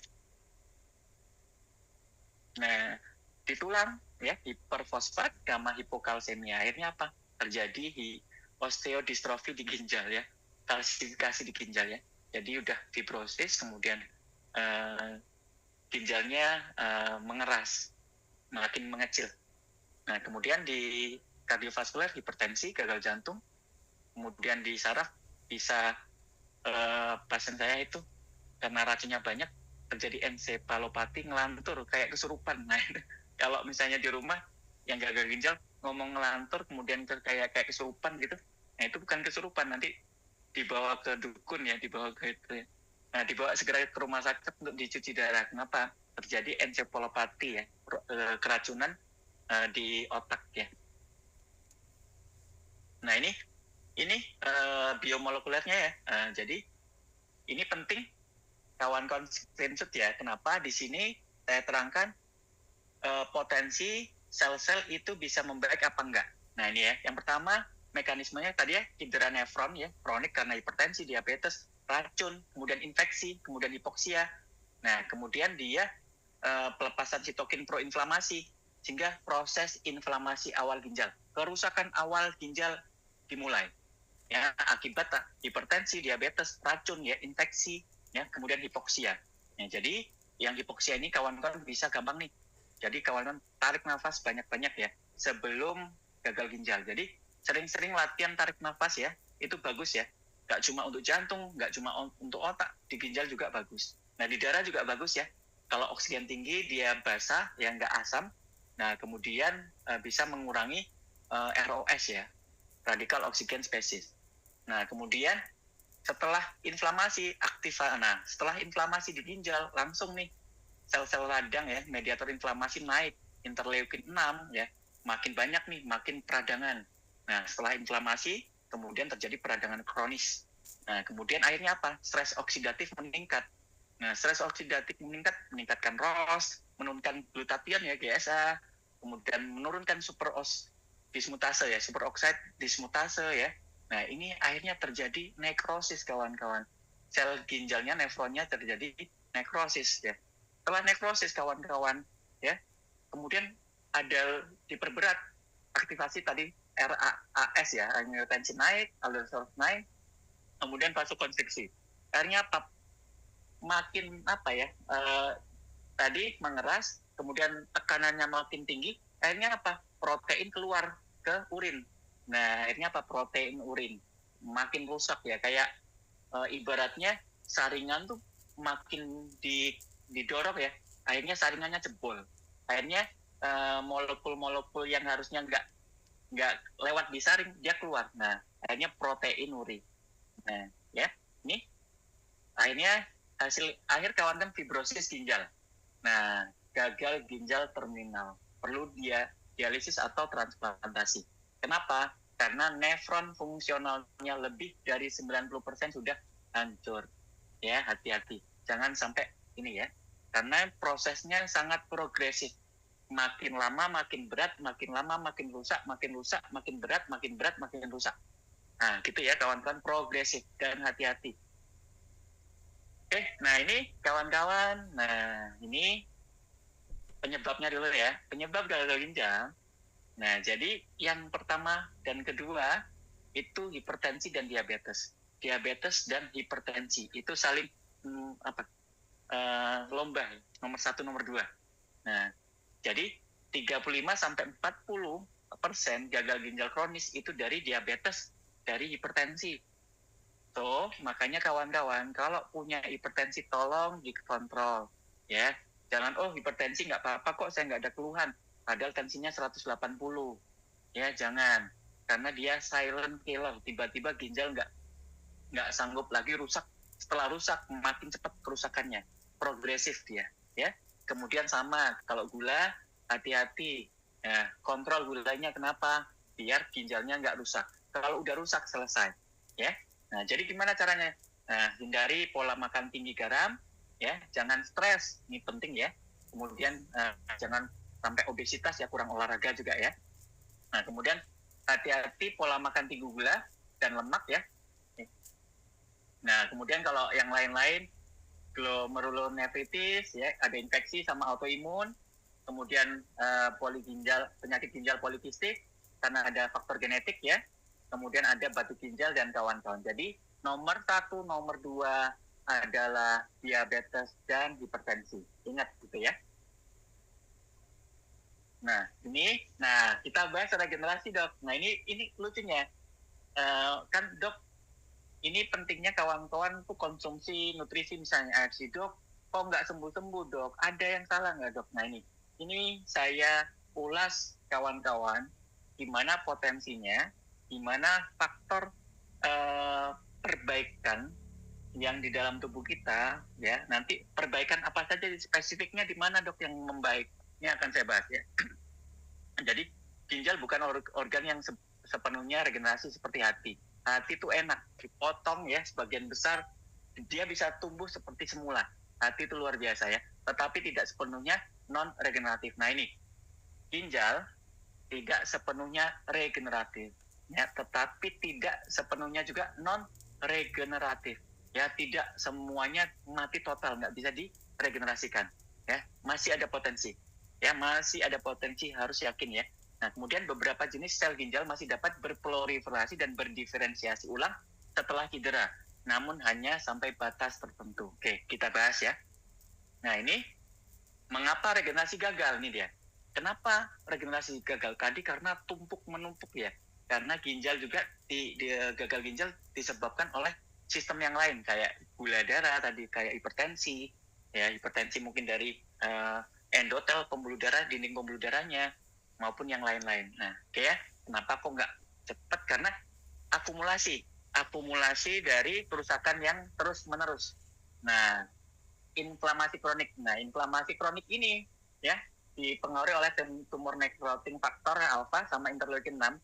Nah, di tulang ya hiperfosfat gamma hipokalsemia. Akhirnya apa? Terjadi osteodistrofi di ginjal ya, kalsifikasi di ginjal ya. Jadi udah fibrosis, kemudian ginjalnya mengeras, makin mengecil. Nah, kemudian di kardiovaskuler, hipertensi, gagal jantung, kemudian di saraf bisa pasien saya itu karena racunnya banyak terjadi ensepalopati, ngelantur kayak kesurupan. Nah, kalau misalnya di rumah yang gagal ginjal ngomong ngelantur kemudian kayak kesurupan gitu, nah itu bukan kesurupan, nanti dibawa ke dukun ya, dibawa ke itu ya. Nah, dibawa segera ke rumah sakit untuk dicuci darah. Kenapa? Terjadi ensepalopati ya, keracunan di otak ya. Nah, ini biomolekulernya ya. Jadi ini penting kawan-kawan screenshot ya. Kenapa? Di sini saya terangkan potensi sel-sel itu bisa membaik apa enggak. Nah, ini ya. Yang pertama, mekanismenya tadi ya, cedera nefron ya, kronik karena hipertensi, diabetes, racun, kemudian infeksi, kemudian hipoksia. Nah, kemudian dia pelepasan sitokin proinflamasi. sehingga proses inflamasi awal ginjal, kerusakan awal ginjal dimulai. Ya, akibat hipertensi, diabetes, racun, ya, infeksi, ya, kemudian hipoksia. Ya, jadi yang hipoksia ini kawan-kawan bisa gampang nih. Jadi kawan-kawan tarik nafas banyak-banyak ya sebelum gagal ginjal. Jadi sering-sering latihan tarik nafas ya, itu bagus ya. Nggak cuma untuk jantung, nggak cuma untuk otak, di ginjal juga bagus. Nah, di darah juga bagus ya. Kalau oksigen tinggi, dia basah, ya nggak asam. Nah, kemudian bisa mengurangi ROS ya, radikal oksigen species. Nah, kemudian setelah inflamasi setelah inflamasi di ginjal, langsung nih sel-sel radang ya, mediator inflamasi naik, interleukin 6 ya, makin banyak nih, makin peradangan. Nah, setelah inflamasi, kemudian terjadi peradangan kronis. Nah, kemudian akhirnya apa? Stres oksidatif meningkat. Nah, stres oksidatif meningkatkan ROS, menurunkan glutathione ya, GSA, kemudian menurunkan dismutase ya, superoxide dismutase ya. Nah, ini akhirnya terjadi nekrosis kawan-kawan. Sel ginjalnya, nefronnya terjadi nekrosis ya. Setelah nekrosis kawan-kawan ya, kemudian ada diperberat aktivasi tadi RAS ya, angiotensin naik, aldosterone naik, kemudian vasokonstriksi. Akhirnya makin tadi mengeras, kemudian tekanannya makin tinggi, akhirnya protein keluar ke urin. Nah, akhirnya protein urin makin rusak ya, kayak ibaratnya saringan tuh makin didorong ya, akhirnya saringannya jebol. Akhirnya molekul-molekul yang harusnya nggak lewat di saring, dia keluar. Nah, akhirnya protein urin. Nah, ya, ini akhirnya akhir kawan-kawan fibrosis ginjal. Nah, gagal ginjal terminal, perlu dialisis atau transplantasi. Kenapa? Karena nefron fungsionalnya lebih dari 90% sudah hancur. Ya, hati-hati. Jangan sampai ini ya. Karena prosesnya sangat progresif. Makin lama makin berat, makin lama makin rusak, makin rusak, makin berat, makin berat, makin rusak. Nah, gitu ya kawan-kawan, progresif dan hati-hati. Oke, nah ini kawan-kawan. Nah, ini penyebabnya dulu ya. Penyebab gagal ginjal. Nah, jadi yang pertama dan kedua itu hipertensi dan diabetes. Diabetes dan hipertensi itu saling lomba, nomor 1, nomor 2. Nah, jadi 35-40% gagal ginjal kronis itu dari diabetes, dari hipertensi. So, makanya kawan-kawan, kalau punya hipertensi tolong dikontrol. Ya, jangan, hipertensi nggak apa-apa kok, saya nggak ada keluhan. Padahal tensinya 180. Ya, jangan. Karena dia silent killer. Tiba-tiba ginjal nggak sanggup lagi rusak. Setelah rusak, makin cepat kerusakannya. Progresif dia. Ya. Kemudian sama, kalau gula, hati-hati. Ya, kontrol gulanya kenapa? Biar ginjalnya nggak rusak. Kalau udah rusak, selesai. Ya. Nah, jadi gimana caranya? Nah, hindari pola makan tinggi garam, ya, jangan stres, ini penting ya. Kemudian jangan sampai obesitas ya, kurang olahraga juga ya. Nah, kemudian hati-hati pola makan tinggi gula dan lemak ya. Nah, kemudian kalau yang lain-lain, glomerulonefritis ya, ada infeksi sama autoimun, kemudian penyakit ginjal polikistik karena ada faktor genetik ya. Kemudian ada batu ginjal dan kawan-kawan. Jadi nomor 1, nomor 2 adalah diabetes dan hipertensi. Ingat gitu ya. Nah, kita bahas regenerasi, Dok. Nah, ini lucunya. Kan, Dok, ini pentingnya kawan-kawan tuh konsumsi nutrisi misalnya AFC, Dok. Kok nggak sembuh-sembuh, Dok? Ada yang salah nggak, Dok? Nah, ini saya ulas kawan-kawan gimana potensinya, di mana faktor perbaikan yang di dalam tubuh kita ya, nanti perbaikan apa saja spesifiknya di mana, Dok, yang membaik. Ini akan saya bahas ya. Jadi ginjal bukan organ yang sepenuhnya regenerasi seperti hati. Hati itu enak, dipotong ya sebagian besar, dia bisa tumbuh seperti semula. Hati itu luar biasa ya, tetapi tidak sepenuhnya non regeneratif. Nah, ini ginjal tidak sepenuhnya regeneratif. Ya, tetapi tidak sepenuhnya juga non regeneratif. Ya, tidak semuanya mati total, nggak bisa diregenerasikan. Ya, masih ada potensi. ya masih ada potensi, harus yakin ya. Nah, kemudian beberapa jenis sel ginjal masih dapat berproliferasi dan berdiferensiasi ulang setelah cedera, namun hanya sampai batas tertentu. Oke, kita bahas ya. Nah, ini mengapa regenerasi gagal nih dia. Kenapa regenerasi gagal? Tadi karena tumpuk menumpuk ya. Karena ginjal juga gagal ginjal disebabkan oleh sistem yang lain kayak gula darah tadi, kayak hipertensi, ya hipertensi mungkin dari endotel pembuluh darah, dinding pembuluh darahnya maupun yang lain-lain. Nah, ya kenapa kok nggak cepat? Karena akumulasi dari kerusakan yang terus-menerus. Nah, inflamasi kronik. Nah, inflamasi kronik ini ya dipengaruhi oleh tumor necrotic faktor alfa sama interleukin 6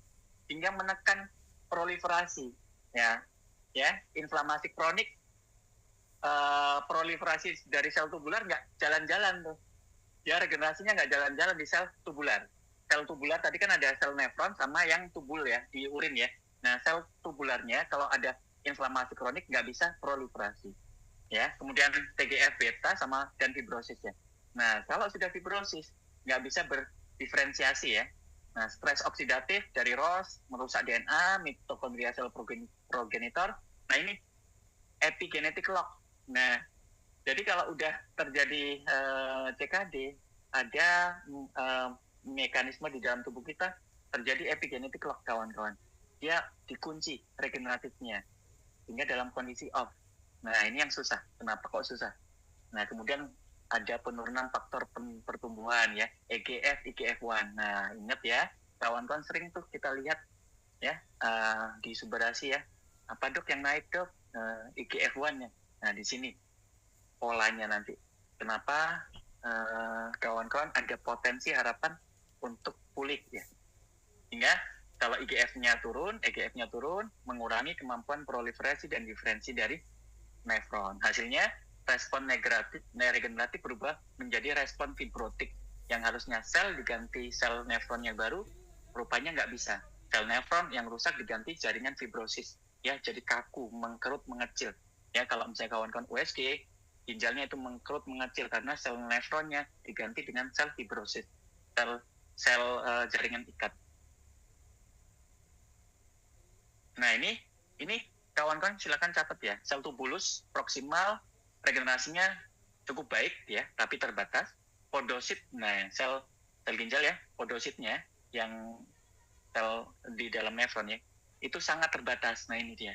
hingga menekan proliferasi ya. Inflamasi kronik, proliferasi dari sel tubular nggak jalan-jalan tuh. Ya, regenerasinya nggak jalan-jalan di sel tubular. Sel tubular tadi kan ada sel nefron sama yang tubul ya di urin ya. Nah, sel tubularnya kalau ada inflamasi kronik nggak bisa proliferasi. Ya, kemudian TGF beta sama dan fibrosis ya. Nah, kalau sudah fibrosis nggak bisa berdiferensiasi ya. Nah, stres oksidatif dari ROS merusak DNA, mitokondria sel progenitor. Nah, ini epigenetic lock. Nah, jadi kalau udah terjadi CKD, ada mekanisme di dalam tubuh kita terjadi epigenetic lock, kawan-kawan. Dia dikunci regeneratifnya sehingga dalam kondisi off. Nah, ini yang susah. Kenapa kok susah? Nah, kemudian ada penurunan faktor pertumbuhan ya, EGF, IGF-1. Nah, ingat ya, kawan-kawan sering tuh kita lihat ya di subarasi ya. Apa dok yang naik dok? IGF-1-nya. Nah, di sini polanya nanti. Kenapa kawan-kawan ada potensi harapan untuk pulih ya. Hingga kalau IGF-nya turun, EGF-nya turun, mengurangi kemampuan proliferasi dan diferensi dari nefron. Hasilnya respon regeneratif berubah menjadi respon fibrotik yang harusnya sel diganti sel nefron yang baru, rupanya nggak bisa. Sel nefron yang rusak diganti jaringan fibrosis, ya jadi kaku, mengkerut, mengecil. Ya kalau misalnya kawan-kawan USG, ginjalnya itu mengkerut, mengecil karena sel nefronnya diganti dengan sel fibrosis, sel jaringan ikat. Nah ini kawan-kawan silakan catat ya, sel tubulus proksimal regenerasinya cukup baik ya, tapi terbatas. Podosit, nah sel ginjal ya, podositnya yang sel di dalam nefron ya, itu sangat terbatas. Nah ini dia,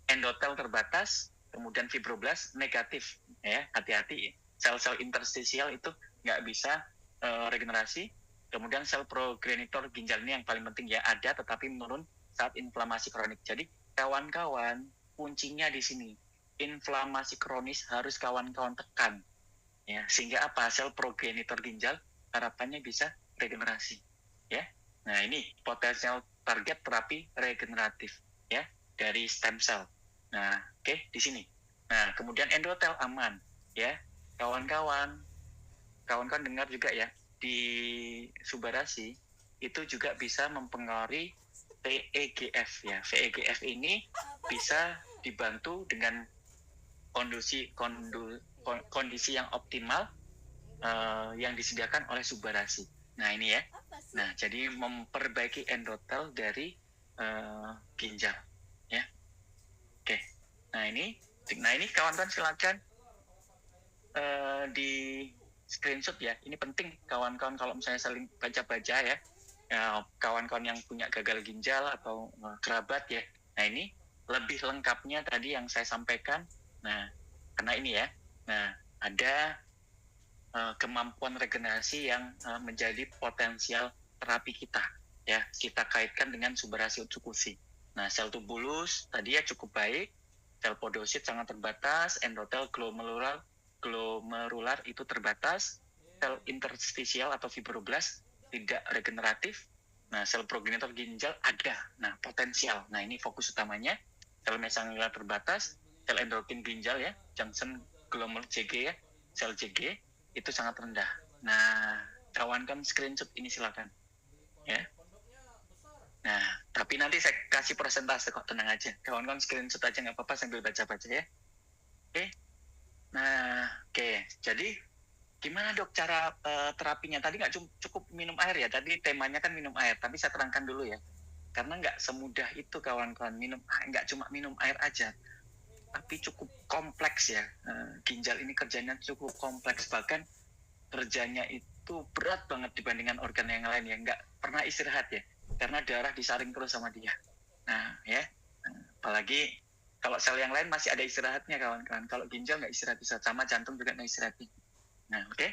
endotel terbatas, kemudian fibroblast negatif ya, hati-hati. Sel-sel interstisial itu nggak bisa regenerasi. Kemudian sel progenitor ginjal ini yang paling penting ya, ada tetapi menurun saat inflamasi kronik. Jadi kawan-kawan kuncinya di sini, inflamasi kronis harus kawan-kawan tekan ya, sehingga apa, sel progenitor ginjal harapannya bisa regenerasi ya. Nah ini potensial target terapi regeneratif ya dari stem cell. Nah oke, di sini. Nah kemudian endotel aman ya, kawan-kawan dengar juga ya, di subarasi itu juga bisa mempengaruhi VEGF ya. VEGF ini bisa dibantu dengan kondisi yang optimal yang disediakan oleh subarasi. Nah ini ya. Nah jadi memperbaiki endotel dari ginjal ya. Oke. Nah ini kawan-kawan silakan di screenshot ya. Ini penting kawan-kawan kalau misalnya saling baca-baca ya. Kawan-kawan yang punya gagal ginjal atau kerabat ya. Nah ini lebih lengkapnya tadi yang saya sampaikan. Nah karena ini ya. Nah ada kemampuan regenerasi yang menjadi potensial terapi kita ya. Kita kaitkan dengan subarasi utsukushi. Nah sel tubulus tadi ya cukup baik. Sel podosit sangat terbatas. Endotel glomerular itu terbatas. Sel interstisial atau fibroblast tidak regeneratif. Nah, sel progenitor ginjal ada. Nah, potensial. Nah, ini fokus utamanya. Sel mesangial terbatas, sel endokrin ginjal ya, Johnson glomerulus JG ya, sel JG itu sangat rendah. Nah, kawan-kawan screenshot ini silakan. Ya. Nah, tapi nanti saya kasih persentase kok, tenang aja. Kawan-kawan screenshot aja nggak apa-apa sambil baca-baca ya. Oke. Nah, oke. Jadi gimana dok cara terapinya? Tadi nggak cukup minum air ya, tadi temanya kan minum air, tapi saya terangkan dulu ya. Karena nggak semudah itu kawan-kawan, nggak cuma minum air aja, tapi cukup kompleks ya. Ginjal ini kerjanya cukup kompleks, bahkan kerjanya itu berat banget dibandingkan organ yang lain ya, nggak pernah istirahat ya, karena darah disaring terus sama dia. Nah ya, apalagi kalau sel yang lain masih ada istirahatnya kawan-kawan, kalau ginjal nggak istirahat, sama jantung juga nggak istirahat. Nah oke.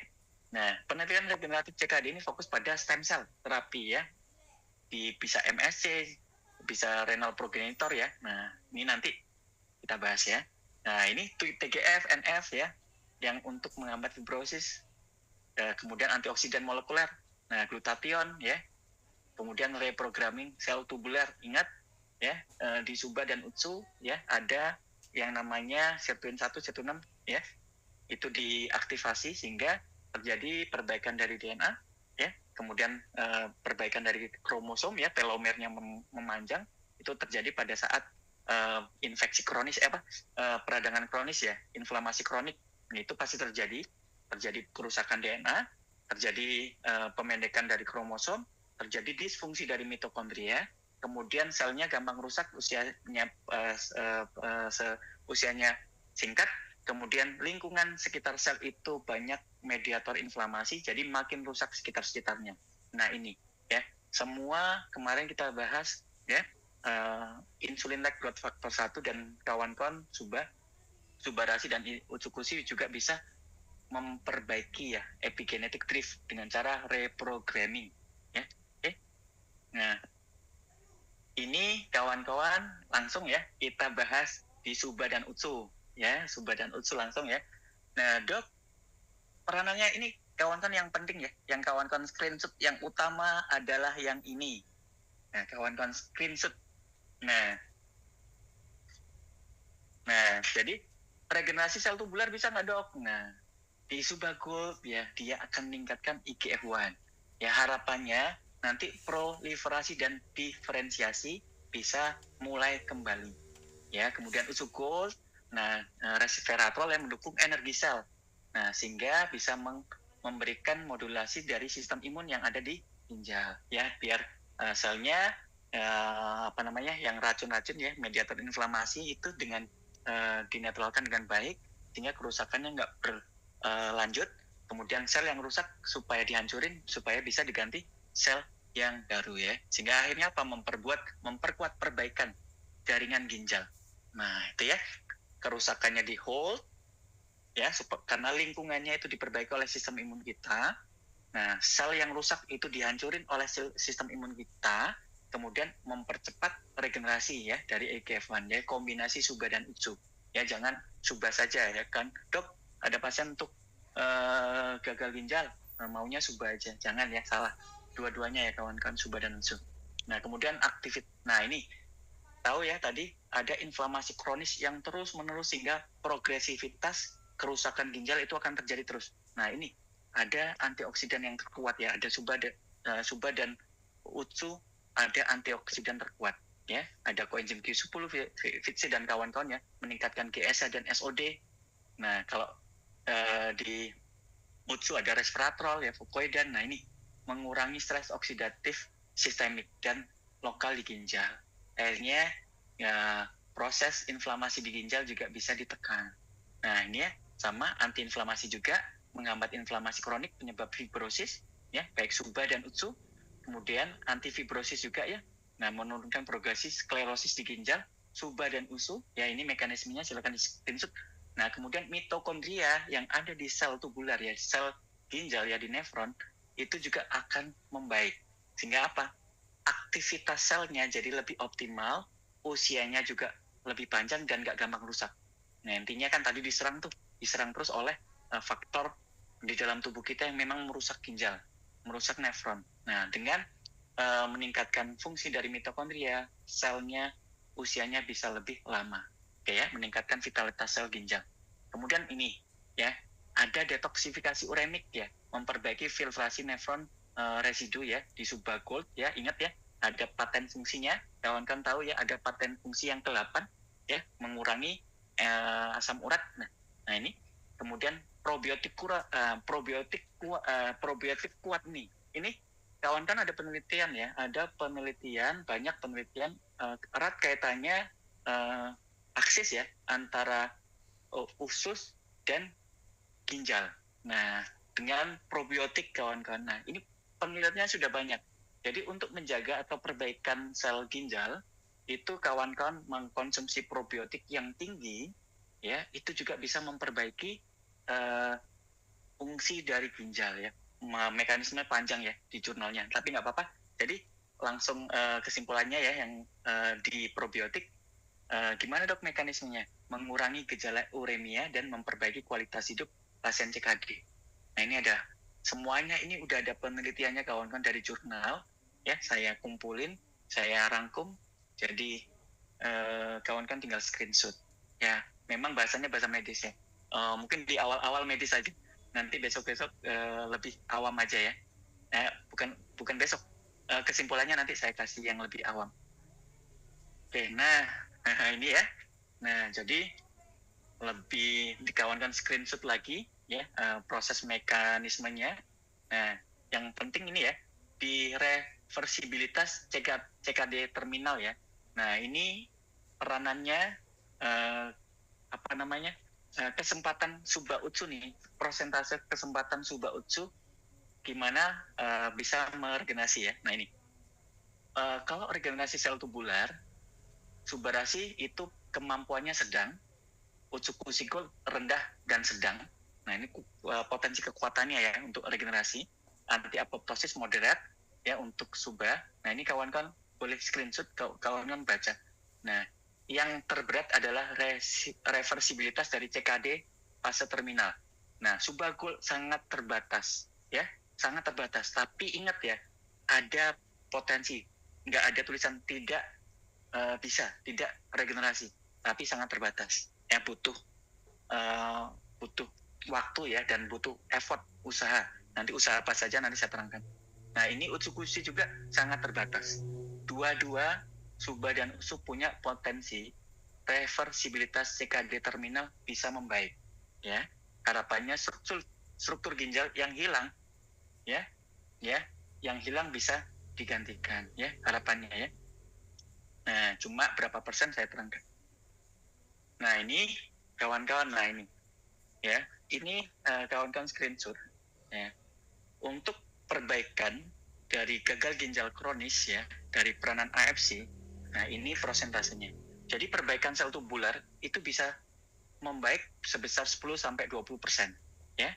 Nah penelitian regeneratif CKD ini fokus pada stem cell terapi ya, bisa MSC, bisa renal progenitor ya. Nah ini nanti kita bahas ya. Nah ini TGF, NF ya, yang untuk menghambat fibrosis. Kemudian antioksidan molekuler, nah glutathione ya, kemudian reprogramming sel tubular. Ingat ya, di SUBA dan UTSU ya ada yang namanya sirtuin 1, sirtuin 6 ya, itu diaktifasi sehingga terjadi perbaikan dari DNA ya, kemudian perbaikan dari kromosom ya, telomernya memanjang. Itu terjadi pada saat infeksi kronis peradangan kronis ya, inflamasi kronik. Itu pasti terjadi kerusakan DNA, terjadi pemendekan dari kromosom, terjadi disfungsi dari mitokondria, kemudian selnya gampang rusak, usianya singkat, kemudian lingkungan sekitar sel itu banyak mediator inflamasi, jadi makin rusak sekitar-sekitarnya. Nah ini ya, semua kemarin kita bahas ya, insulin-like growth factor 1 dan kawan-kawan Subarasi dan Utsukushi juga bisa memperbaiki ya epigenetic drift dengan cara reprogramming ya. Oke. Nah, ini kawan-kawan langsung ya kita bahas di SUBA dan UTSU ya, SUBA dan UTSU langsung ya. Nah, Dok, peranannya ini kawan-kawan yang penting ya, yang kawan-kawan screenshot yang utama adalah yang ini. Nah, kawan-kawan screenshot. Nah, jadi regenerasi sel tubular bisa nggak, Dok? Nah, di SUBA Gold ya, dia akan meningkatkan IGF-1. Ya harapannya nanti proliferasi dan diferensiasi bisa mulai kembali. Ya, kemudian UTSU Gold, resveratrol yang mendukung energi sel. Nah, sehingga bisa memberikan modulasi dari sistem imun yang ada di ginjal. Ya, biar selnya yang racun-racun ya, mediator inflamasi itu dengan dinetralkan dengan baik, sehingga kerusakannya nggak lanjut, kemudian sel yang rusak supaya dihancurin, supaya bisa diganti sel yang baru ya, sehingga akhirnya memperkuat perbaikan jaringan ginjal. Nah itu ya, kerusakannya di hold ya, karena lingkungannya itu diperbaiki oleh sistem imun kita. Nah sel yang rusak itu dihancurin oleh sistem imun kita, kemudian mempercepat regenerasi ya dari IGF-1 ya, kombinasi SUBA dan UTSU ya, jangan SUBA saja ya kan, Dok ada pasien untuk gagal ginjal, maunya SUBA aja, jangan ya, salah, dua-duanya ya kawan-kawan, SUBA dan UTSU. Nah kemudian nah ini tahu ya, tadi ada inflamasi kronis yang terus-menerus sehingga progresivitas kerusakan ginjal itu akan terjadi terus. Nah ini ada antioksidan yang terkuat ya, ada SUBA dan UTSU ada antioksidan terkuat ya, ada koenzim Q10, FITC dan kawan-kawan ya, meningkatkan GSH dan SOD. Nah kalau di UTSU ada resveratrol ya, fucoidan. Nah ini mengurangi stres oksidatif sistemik dan lokal di ginjal. Akhirnya ya, proses inflamasi di ginjal juga bisa ditekan. Nah ini ya, sama antiinflamasi juga, menghambat inflamasi kronik penyebab fibrosis ya, baik SUBA dan UTSU. Kemudian antifibrosis juga ya, nah menurunkan progresi sklerosis di ginjal, SUBA dan UTSU ya, ini mekanismenya silakan di screenshot. Nah kemudian mitokondria yang ada di sel tubular ya, sel ginjal ya, di nefron itu juga akan membaik, sehingga apa, aktivitas selnya jadi lebih optimal, usianya juga lebih panjang dan gak gampang rusak. Nah intinya kan tadi diserang terus oleh faktor di dalam tubuh kita yang memang merusak ginjal, merusak nefron. Nah dengan meningkatkan fungsi dari mitokondria, selnya usianya bisa lebih lama. Oke ya, meningkatkan vitalitas sel ginjal. Kemudian ini ya, ada detoksifikasi uremik ya, memperbaiki filtrasi nefron residu ya di SUBA Gold ya. Ingat ya, ada paten fungsinya, kawan-kawan tahu ya, ada paten fungsi yang ke-8 ya, mengurangi asam urat. Nah ini kemudian probiotik kuat nih. Ini kawan kan ada penelitian ya, banyak penelitian erat kaitannya aksis ya antara usus dan ginjal. Nah, dengan probiotik kawan-kawan. Nah, ini penelitiannya sudah banyak. Jadi untuk menjaga atau perbaikan sel ginjal, itu kawan-kawan mengkonsumsi probiotik yang tinggi, ya, itu juga bisa memperbaiki fungsi dari ginjal ya. Mekanisme panjang ya di jurnalnya, tapi nggak apa-apa. Jadi langsung kesimpulannya ya yang di probiotik, gimana dok mekanismenya? Mengurangi gejala uremia dan memperbaiki kualitas hidup pasien CKD. Nah ini ada semuanya, ini udah ada penelitiannya kawan-kawan dari jurnal ya, saya kumpulin, saya rangkum, jadi kawan-kawan tinggal screenshot ya. Memang bahasanya bahasa medis ya, mungkin di awal-awal medis aja, nanti besok-besok lebih awam aja ya. Bukan besok, kesimpulannya nanti saya kasih yang lebih awam. Oke, nah ini ya. Nah jadi lebih dikawankan screenshot lagi ya, proses mekanismenya. Nah yang penting ini ya, di reversibilitas CKD terminal ya. Nah ini peranannya kesempatan Suba Utsu nih, persentase kesempatan Suba Utsu gimana bisa meregenerasi ya. Nah ini kalau regenerasi sel tubular, Subarashi itu kemampuannya sedang, Utsukushiko rendah dan sedang. Nah ini potensi kekuatannya ya untuk regenerasi. Anti apoptosis moderat ya untuk Suba. Nah ini kawan-kawan boleh screenshot, kawan-kawan baca. Nah yang terberat adalah reversibilitas dari CKD fase terminal. Nah Suba Gold sangat terbatas ya, sangat terbatas. Tapi ingat ya, ada potensi. Nggak ada tulisan tidak tidak regenerasi, tapi sangat terbatas. Ya butuh waktu ya, dan butuh effort, usaha. Nanti usaha apa saja nanti saya terangkan. Nah ini Utsukushi juga sangat terbatas. Dua-dua Suba dan Utsu punya potensi reversibilitas CKD terminal bisa membaik. Ya, harapannya struktur ginjal yang hilang, yang hilang bisa digantikan. Ya, harapannya ya. Nah, cuma berapa persen saya terangkan. Nah, ini kawan-kawan, nah ini ya, ini kawan-kawan screenshot ya. Untuk perbaikan dari gagal ginjal kronis ya, dari peranan AFC, nah ini prosentasenya. Jadi perbaikan sel tubular itu bisa membaik sebesar 10-20% ya.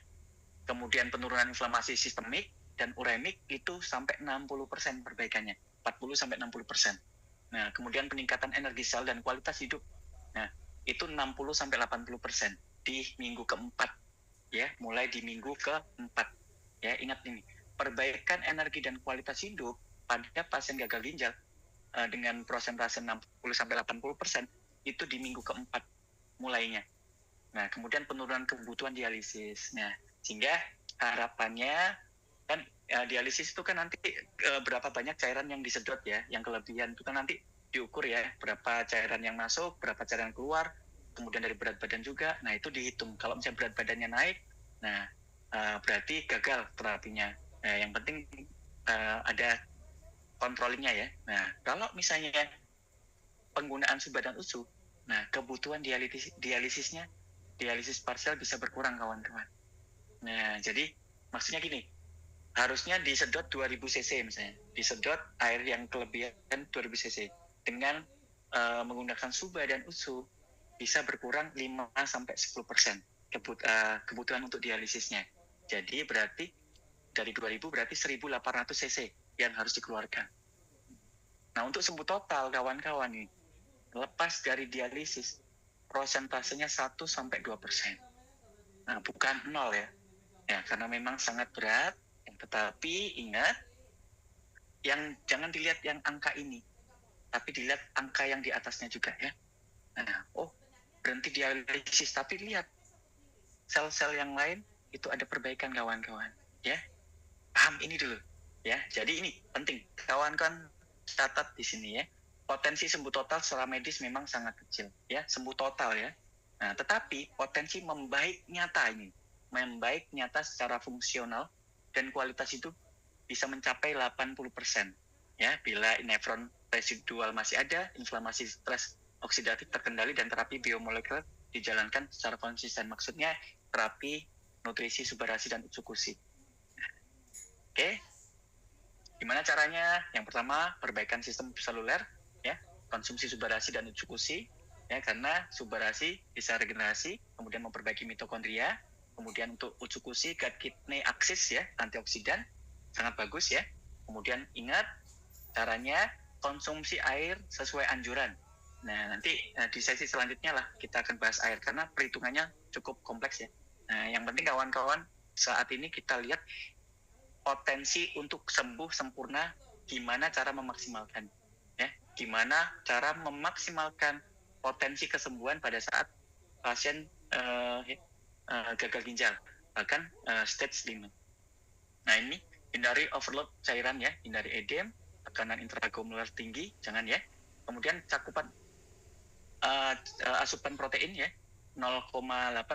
Kemudian penurunan inflamasi sistemik dan uremik itu sampai 60% perbaikannya, 40-60%. Nah, kemudian peningkatan energi sel dan kualitas hidup. Nah, itu 60-80% di minggu keempat ya, mulai di minggu keempat. Ya, ingat ini. Perbaikan energi dan kualitas hidup pada pasien gagal ginjal dengan prosentase 60-80% itu di minggu keempat mulainya. Nah, kemudian penurunan kebutuhan dialisis. Nah, sehingga harapannya kan dialisis itu kan nanti berapa banyak cairan yang disedot ya, yang kelebihan itu kan nanti diukur ya, berapa cairan yang masuk, berapa cairan keluar, kemudian dari berat badan juga. Nah itu dihitung. Kalau misalnya berat badannya naik, nah berarti gagal terapinya. Nah, yang penting ada kontrolnya ya. Nah kalau misalnya penggunaan Suba dan Utsu, nah kebutuhan dialisis parsial bisa berkurang kawan-kawan. Nah jadi maksudnya gini, harusnya disedot 2000 cc misalnya, disedot air yang kelebihan 2000 cc. Dengan menggunakan Suba dan Utsu bisa berkurang 5-10% kebutuhan untuk dialisisnya. Jadi berarti dari 2000 berarti 1800 cc yang harus dikeluarkan. Nah untuk sembuh total kawan-kawan nih, lepas dari dialisis, prosentasenya 1-2%. Nah bukan 0 ya. Ya karena memang sangat berat. Tetapi ingat, yang jangan dilihat yang angka ini, tapi dilihat angka yang di atasnya juga ya. Nah, berhenti dialisis, tapi lihat sel-sel yang lain itu ada perbaikan kawan-kawan ya. Paham ini dulu ya. Jadi ini penting kawan-kawan catat di sini ya. Potensi sembuh total secara medis memang sangat kecil ya, sembuh total ya. Nah, tetapi potensi membaik nyata ini, membaik nyata secara fungsional dan kualitas itu bisa mencapai 80%. Ya, bila nefron residual masih ada, inflamasi stres oksidatif terkendali dan terapi biomolekuler dijalankan secara konsisten. Maksudnya terapi nutrisi, subarasi, dan utsukushi. Oke, gimana caranya? Yang pertama, perbaikan sistem seluler, ya, konsumsi subarasi dan utsukushi, ya, karena subarasi bisa regenerasi, kemudian memperbaiki mitokondria, kemudian untuk utsukushi gut kidney axis, ya, antioksidan, sangat bagus, ya. Kemudian ingat caranya konsumsi air sesuai anjuran. Nah, nanti di sesi selanjutnya lah kita akan bahas air karena perhitungannya cukup kompleks, ya. Nah, yang penting kawan-kawan, saat ini kita lihat potensi untuk sembuh sempurna, gimana cara memaksimalkan, ya, gimana cara memaksimalkan potensi kesembuhan pada saat pasien gagal ginjal, bahkan stage 5. Nah, ini hindari overload cairan, ya, hindari edem, tekanan intraglomerular tinggi, jangan, ya. Kemudian cakupan asupan protein, ya, 0,8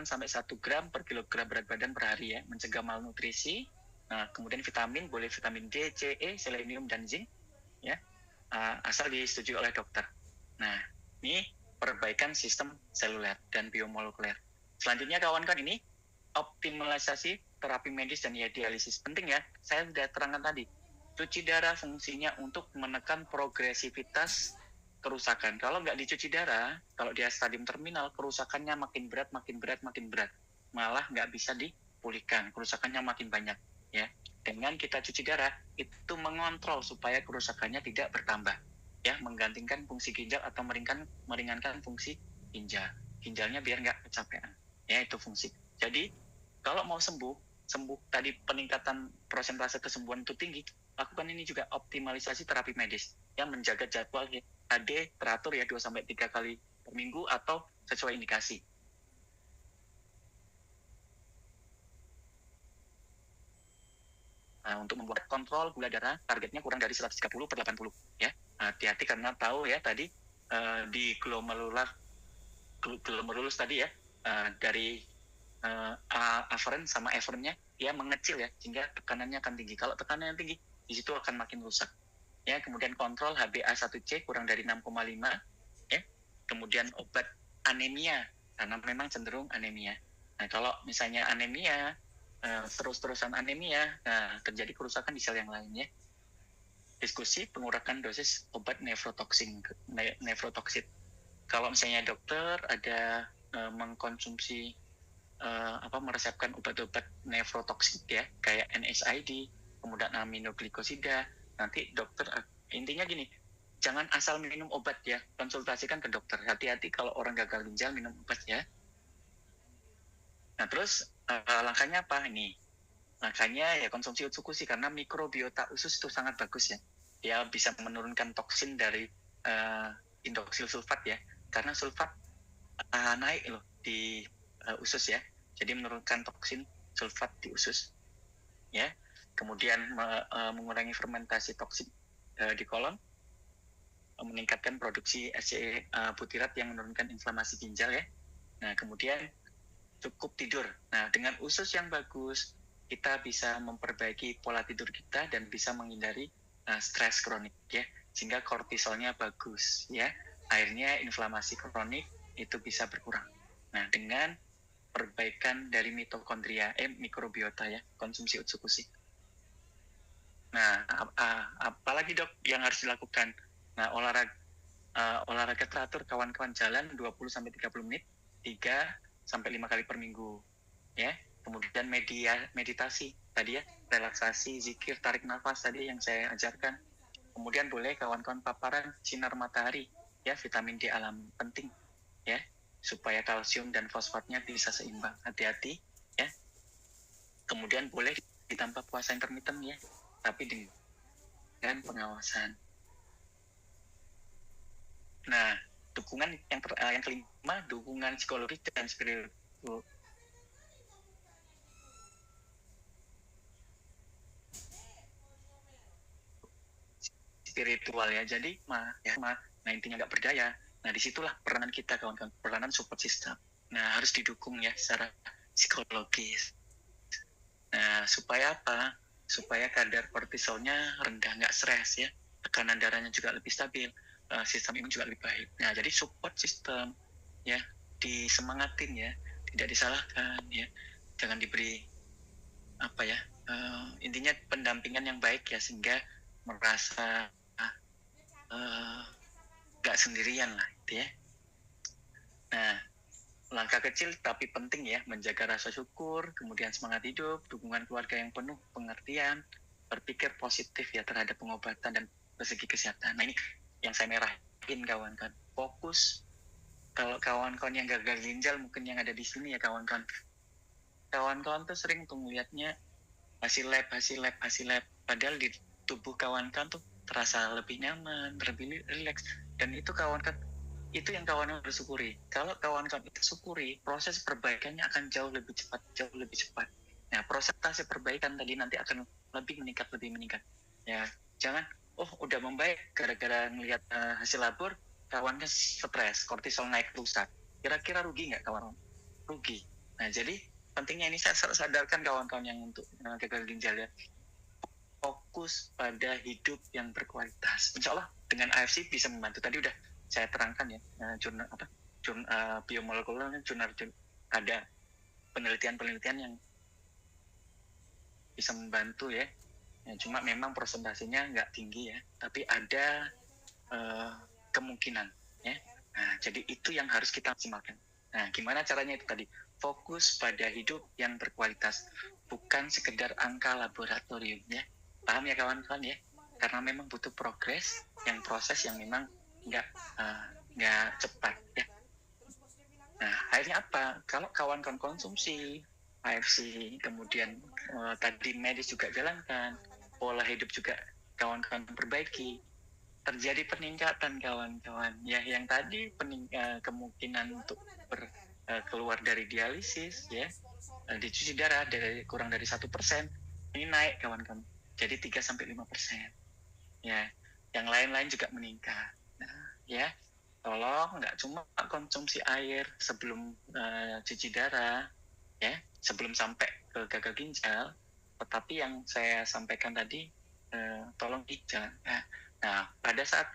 sampai 1 gram per kilogram berat badan per hari, ya, mencegah malnutrisi. Nah, kemudian vitamin, boleh vitamin D, C, E, selenium, dan zinc, ya, asal disetujui oleh dokter. Nah, ini perbaikan sistem seluler dan biomolekuler. Selanjutnya kawan-kawan, ini optimalisasi terapi medis dan dialisis. Penting, ya, saya sudah terangkan tadi. Cuci darah fungsinya untuk menekan progresivitas kerusakan. Kalau nggak dicuci darah, kalau dia stadium terminal, kerusakannya makin berat, malah nggak bisa dipulihkan, kerusakannya makin banyak. Ya, dengan kita cuci darah itu mengontrol supaya kerusakannya tidak bertambah, ya, menggantikan fungsi ginjal atau meringankan fungsi ginjalnya biar nggak kecapean, ya, itu fungsi. Jadi kalau mau sembuh tadi peningkatan persentase kesembuhan itu tinggi, lakukan ini juga optimalisasi terapi medis, yang menjaga jadwal HD teratur, ya, 2-3 kali per minggu atau sesuai indikasi. Nah, untuk membuat kontrol gula darah, targetnya kurang dari 130/80, ya. Hati-hati karena tahu, ya, tadi di glomerulus tadi, ya, dari aferen sama efferentnya dia mengecil, ya, sehingga tekanannya akan tinggi. Kalau tekanannya tinggi, di situ akan makin rusak. Ya, kemudian kontrol HbA1c kurang dari 6,5, ya. Kemudian obat anemia karena memang cenderung anemia. Nah, kalau misalnya anemia terus-terusan anemia, terjadi kerusakan di sel yang lain, ya. Diskusi pengurakan dosis obat nefrotoksin. Kalau misalnya dokter ada mengkonsumsi meresepkan obat-obat nefrotoksik, ya, kayak NSAID, kemudian aminoglikosida, nanti dokter intinya gini, jangan asal minum obat, ya, konsultasikan ke dokter. Hati-hati kalau orang gagal ginjal minum obat, ya. Nah, terus langkahnya apa ini? Langkahnya, ya, konsumsi utsukushi karena mikrobiota usus itu sangat bagus, ya. Dia bisa menurunkan toksin dari indoksil sulfat, ya. Karena sulfat naik loh di usus, ya. Jadi menurunkan toksin sulfat di usus, ya. Kemudian mengurangi fermentasi toksin di kolon, meningkatkan produksi SCE butirat yang menurunkan inflamasi ginjal, ya. Nah, kemudian cukup tidur. Nah, dengan usus yang bagus, kita bisa memperbaiki pola tidur kita dan bisa menghindari stres kronik, ya, sehingga kortisolnya bagus, ya. Akhirnya inflamasi kronik itu bisa berkurang. Nah, dengan perbaikan dari mitokondria, mikrobiota, ya, konsumsi utsukushi. Nah, apalagi, Dok, yang harus dilakukan? Nah, olahraga teratur, kawan-kawan, jalan 20-30 menit, 3-5 kali per minggu, ya. Kemudian meditasi tadi, ya, relaksasi, zikir, tarik nafas tadi yang saya ajarkan. Kemudian boleh kawan-kawan paparan sinar matahari, ya, vitamin D alam penting, ya, supaya kalsium dan fosfatnya bisa seimbang. Hati-hati, ya. Kemudian boleh ditambah puasa intermittent, ya, tapi dengan pengawasan. Nah, dukungan yang kelima, dukungan psikologis dan spiritual, ya. Jadi nah, intinya nggak berdaya. Nah, disitulah peranan kita, kawan-kawan, peranan support system. Nah, harus didukung, ya, secara psikologis. Nah, supaya apa? Supaya kadar kortisolnya rendah, nggak stres ya. Tekanan darahnya juga lebih stabil, sistem imun juga lebih baik. Nah, jadi support system ya, disemangatin ya, tidak disalahkan ya. Jangan diberi apa ya? Intinya pendampingan yang baik ya, sehingga merasa nggak sendirian lah gitu ya. Nah, langkah kecil tapi penting ya, menjaga rasa syukur, kemudian semangat hidup, dukungan keluarga yang penuh pengertian, berpikir positif ya terhadap pengobatan dan segi kesehatan. Nah, ini yang saya merahin kawan-kawan. Fokus, kalau kawan-kawan yang gagal ginjal mungkin yang ada di sini ya kawan-kawan. Kawan-kawan tuh sering tuh melihatnya hasil lab. Padahal di tubuh kawan-kawan tuh terasa lebih nyaman, lebih rileks. Dan itu kawan-kawan, itu yang kawan-kawan bersyukuri. Kalau kawan-kawan itu syukuri, proses perbaikannya akan jauh lebih cepat. Nah, proses perbaikan tadi nanti akan lebih meningkat. Ya, jangan, udah membaik gara-gara ngelihat hasil labor, kawannya stres, kortisol naik rusak. Kira-kira rugi nggak kawan? Rugi. Nah, jadi pentingnya ini saya sadarkan kawan-kawan yang untuk gagal ginjal ya. Fokus pada hidup yang berkualitas. Insya Allah dengan AFC bisa membantu. Tadi udah saya terangkan ya, jurnal biomolekuler, jurnal ada penelitian yang bisa membantu ya. Cuma memang persentasenya nggak tinggi ya, tapi ada kemungkinan ya. Nah, jadi itu yang harus kita maksimalkan. Nah, gimana caranya itu tadi? Fokus pada hidup yang berkualitas, bukan sekedar angka laboratorium ya. Paham ya kawan-kawan ya? Karena memang butuh proses yang memang nggak cepat ya. Nah, akhirnya apa? Kalau kawan-kawan konsumsi AFC, kemudian tadi medis juga jalankan, pola hidup juga kawan-kawan perbaiki, terjadi peningkatan kawan-kawan ya, yang tadi kemungkinan untuk keluar dari dialisis ya, dicuci darah kurang dari 1%, ini naik kawan-kawan jadi 3-5% ya, yang lain-lain juga meningkat. Nah, ya tolong nggak cuma konsumsi air sebelum cuci darah ya, sebelum sampai ke gagal ginjal, tetapi yang saya sampaikan tadi tolong jangan. Nah, pada saat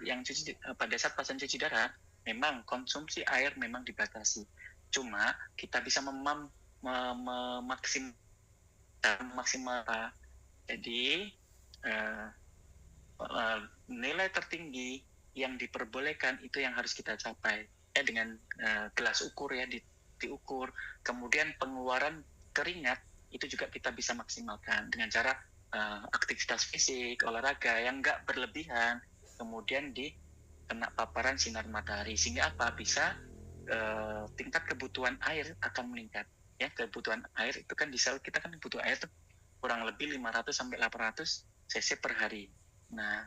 pasien cuci darah, memang konsumsi air memang dibatasi. Cuma kita bisa memaksimal. Jadi nilai tertinggi yang diperbolehkan itu yang harus kita capai ya, dengan gelas ukur ya, diukur. Kemudian pengeluaran keringat itu juga kita bisa maksimalkan dengan cara aktivitas fisik, olahraga yang nggak berlebihan, kemudian kena paparan sinar matahari, sehingga apa, bisa tingkat kebutuhan air akan meningkat ya. Kebutuhan air itu kan di sel kita kan butuh air tuh kurang lebih 500-800 cc per hari. Nah,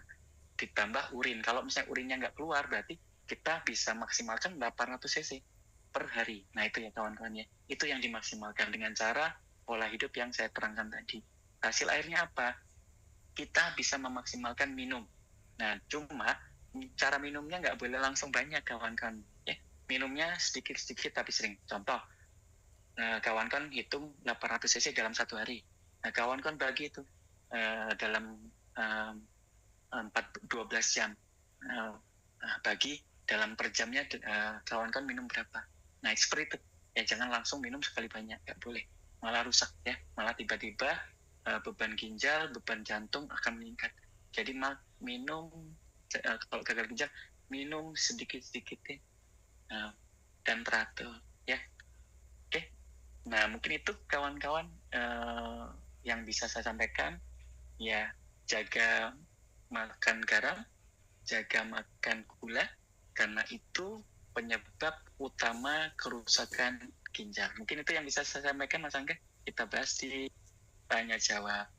ditambah urin, kalau misalnya urinnya nggak keluar berarti kita bisa maksimalkan 800 cc per hari. Nah, itu ya kawan-kawan ya, itu yang dimaksimalkan dengan cara pola hidup yang saya terangkan tadi. Hasil airnya apa? Kita bisa memaksimalkan minum. Nah, cuma cara minumnya nggak boleh langsung banyak kawan-kawan ya. Minumnya sedikit-sedikit tapi sering. Contoh, kawan-kawan hitung 800 cc dalam satu hari. Nah, kawan-kawan bagi itu dalam 12 jam. Bagi dalam per jamnya kawan-kawan minum berapa. Nah, seperti itu. Ya, jangan langsung minum sekali banyak, nggak boleh. Malah rusak ya. Malah tiba-tiba beban ginjal, beban jantung akan meningkat. Jadi minum, kalau gagal ginjal, minum sedikit-sedikit ya. Dan teratur ya. Oke. Nah, mungkin itu kawan-kawan yang bisa saya sampaikan. Ya, jaga makan garam, jaga makan gula, karena itu penyebab utama kerusakan ginjal. Mungkin itu yang bisa saya sampaikan, Mas Angga. Kita bahas di tanya jawab.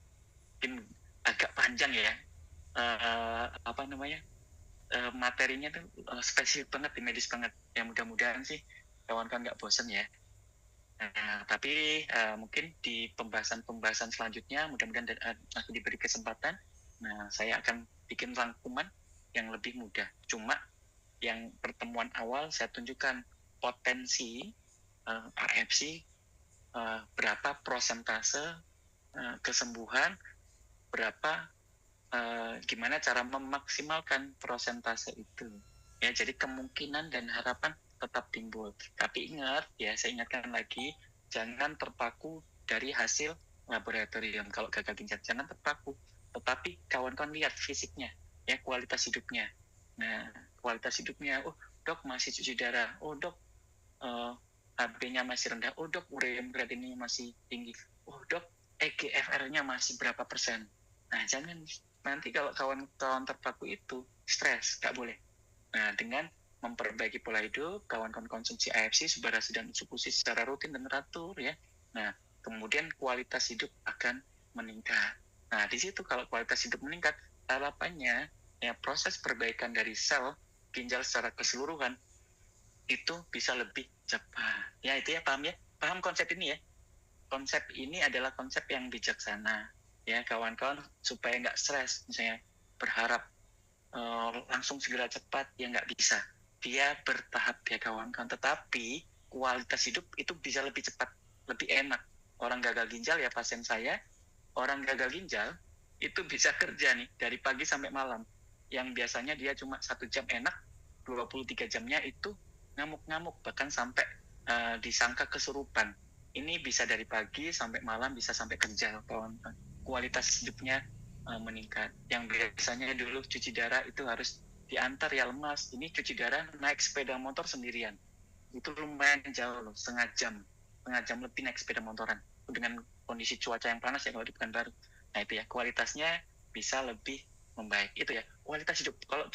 Mungkin agak panjang ya, materinya tuh spesifik banget, di medis banget. Ya, mudah-mudahan sih kawan-kawan nggak bosan ya. Tapi mungkin di pembahasan selanjutnya, mudah-mudahan aku diberi kesempatan. Nah, saya akan bikin rangkuman yang lebih mudah. Cuma yang pertemuan awal saya tunjukkan potensi AFC berapa prosentase kesembuhan, berapa gimana cara memaksimalkan persentase itu. Ya, jadi kemungkinan dan harapan tetap timbul. Tapi ingat, ya saya ingatkan lagi, jangan terpaku dari hasil laboratorium. Kalau gagal ginjal, jangan terpaku. Tetapi kawan-kawan lihat fisiknya, ya kualitas hidupnya. Nah, kualitas hidupnya, oh dok masih cuci darah, oh dok HB-nya masih rendah, oh dok ureum creatinine masih tinggi, oh dok EGFR-nya masih berapa persen. Nah, jangan nanti kalau kawan-kawan terpaku itu stres, nggak boleh. Nah, dengan memperbaiki pola hidup, kawan-kawan konsumsi AFC, subbarasi dan infusi secara rutin dan teratur ya. Nah, kemudian kualitas hidup akan meningkat. Nah, di situ kalau kualitas hidup meningkat, harapannya ya proses perbaikan dari sel ginjal secara keseluruhan itu bisa lebih cepat. Ya, itu ya, paham ya? Paham konsep ini ya? Konsep ini adalah konsep yang bijaksana. Ya, kawan-kawan supaya nggak stres, misalnya berharap langsung segera cepat, ya nggak bisa. Dia bertahap ya kawan-kawan, tetapi kualitas hidup itu bisa lebih cepat, lebih enak. Orang gagal ginjal ya pasien saya, orang gagal ginjal itu bisa kerja nih dari pagi sampai malam. Yang biasanya dia cuma 1 jam enak, 23 jamnya itu ngamuk-ngamuk, bahkan sampai disangka kesurupan. Ini bisa dari pagi sampai malam, bisa sampai kerja, kawan-kawan. Kualitas hidupnya meningkat. Yang biasanya dulu cuci darah itu harus diantar ya lemas. Ini cuci darah naik sepeda motor sendirian. Itu lumayan jauh loh, setengah jam lebih naik sepeda motoran. Dengan kondisi cuaca yang panas ya kalau di Pekanbaru. Nah itu ya, kualitasnya bisa lebih membaik. Itu ya, kualitas hidup. Kalau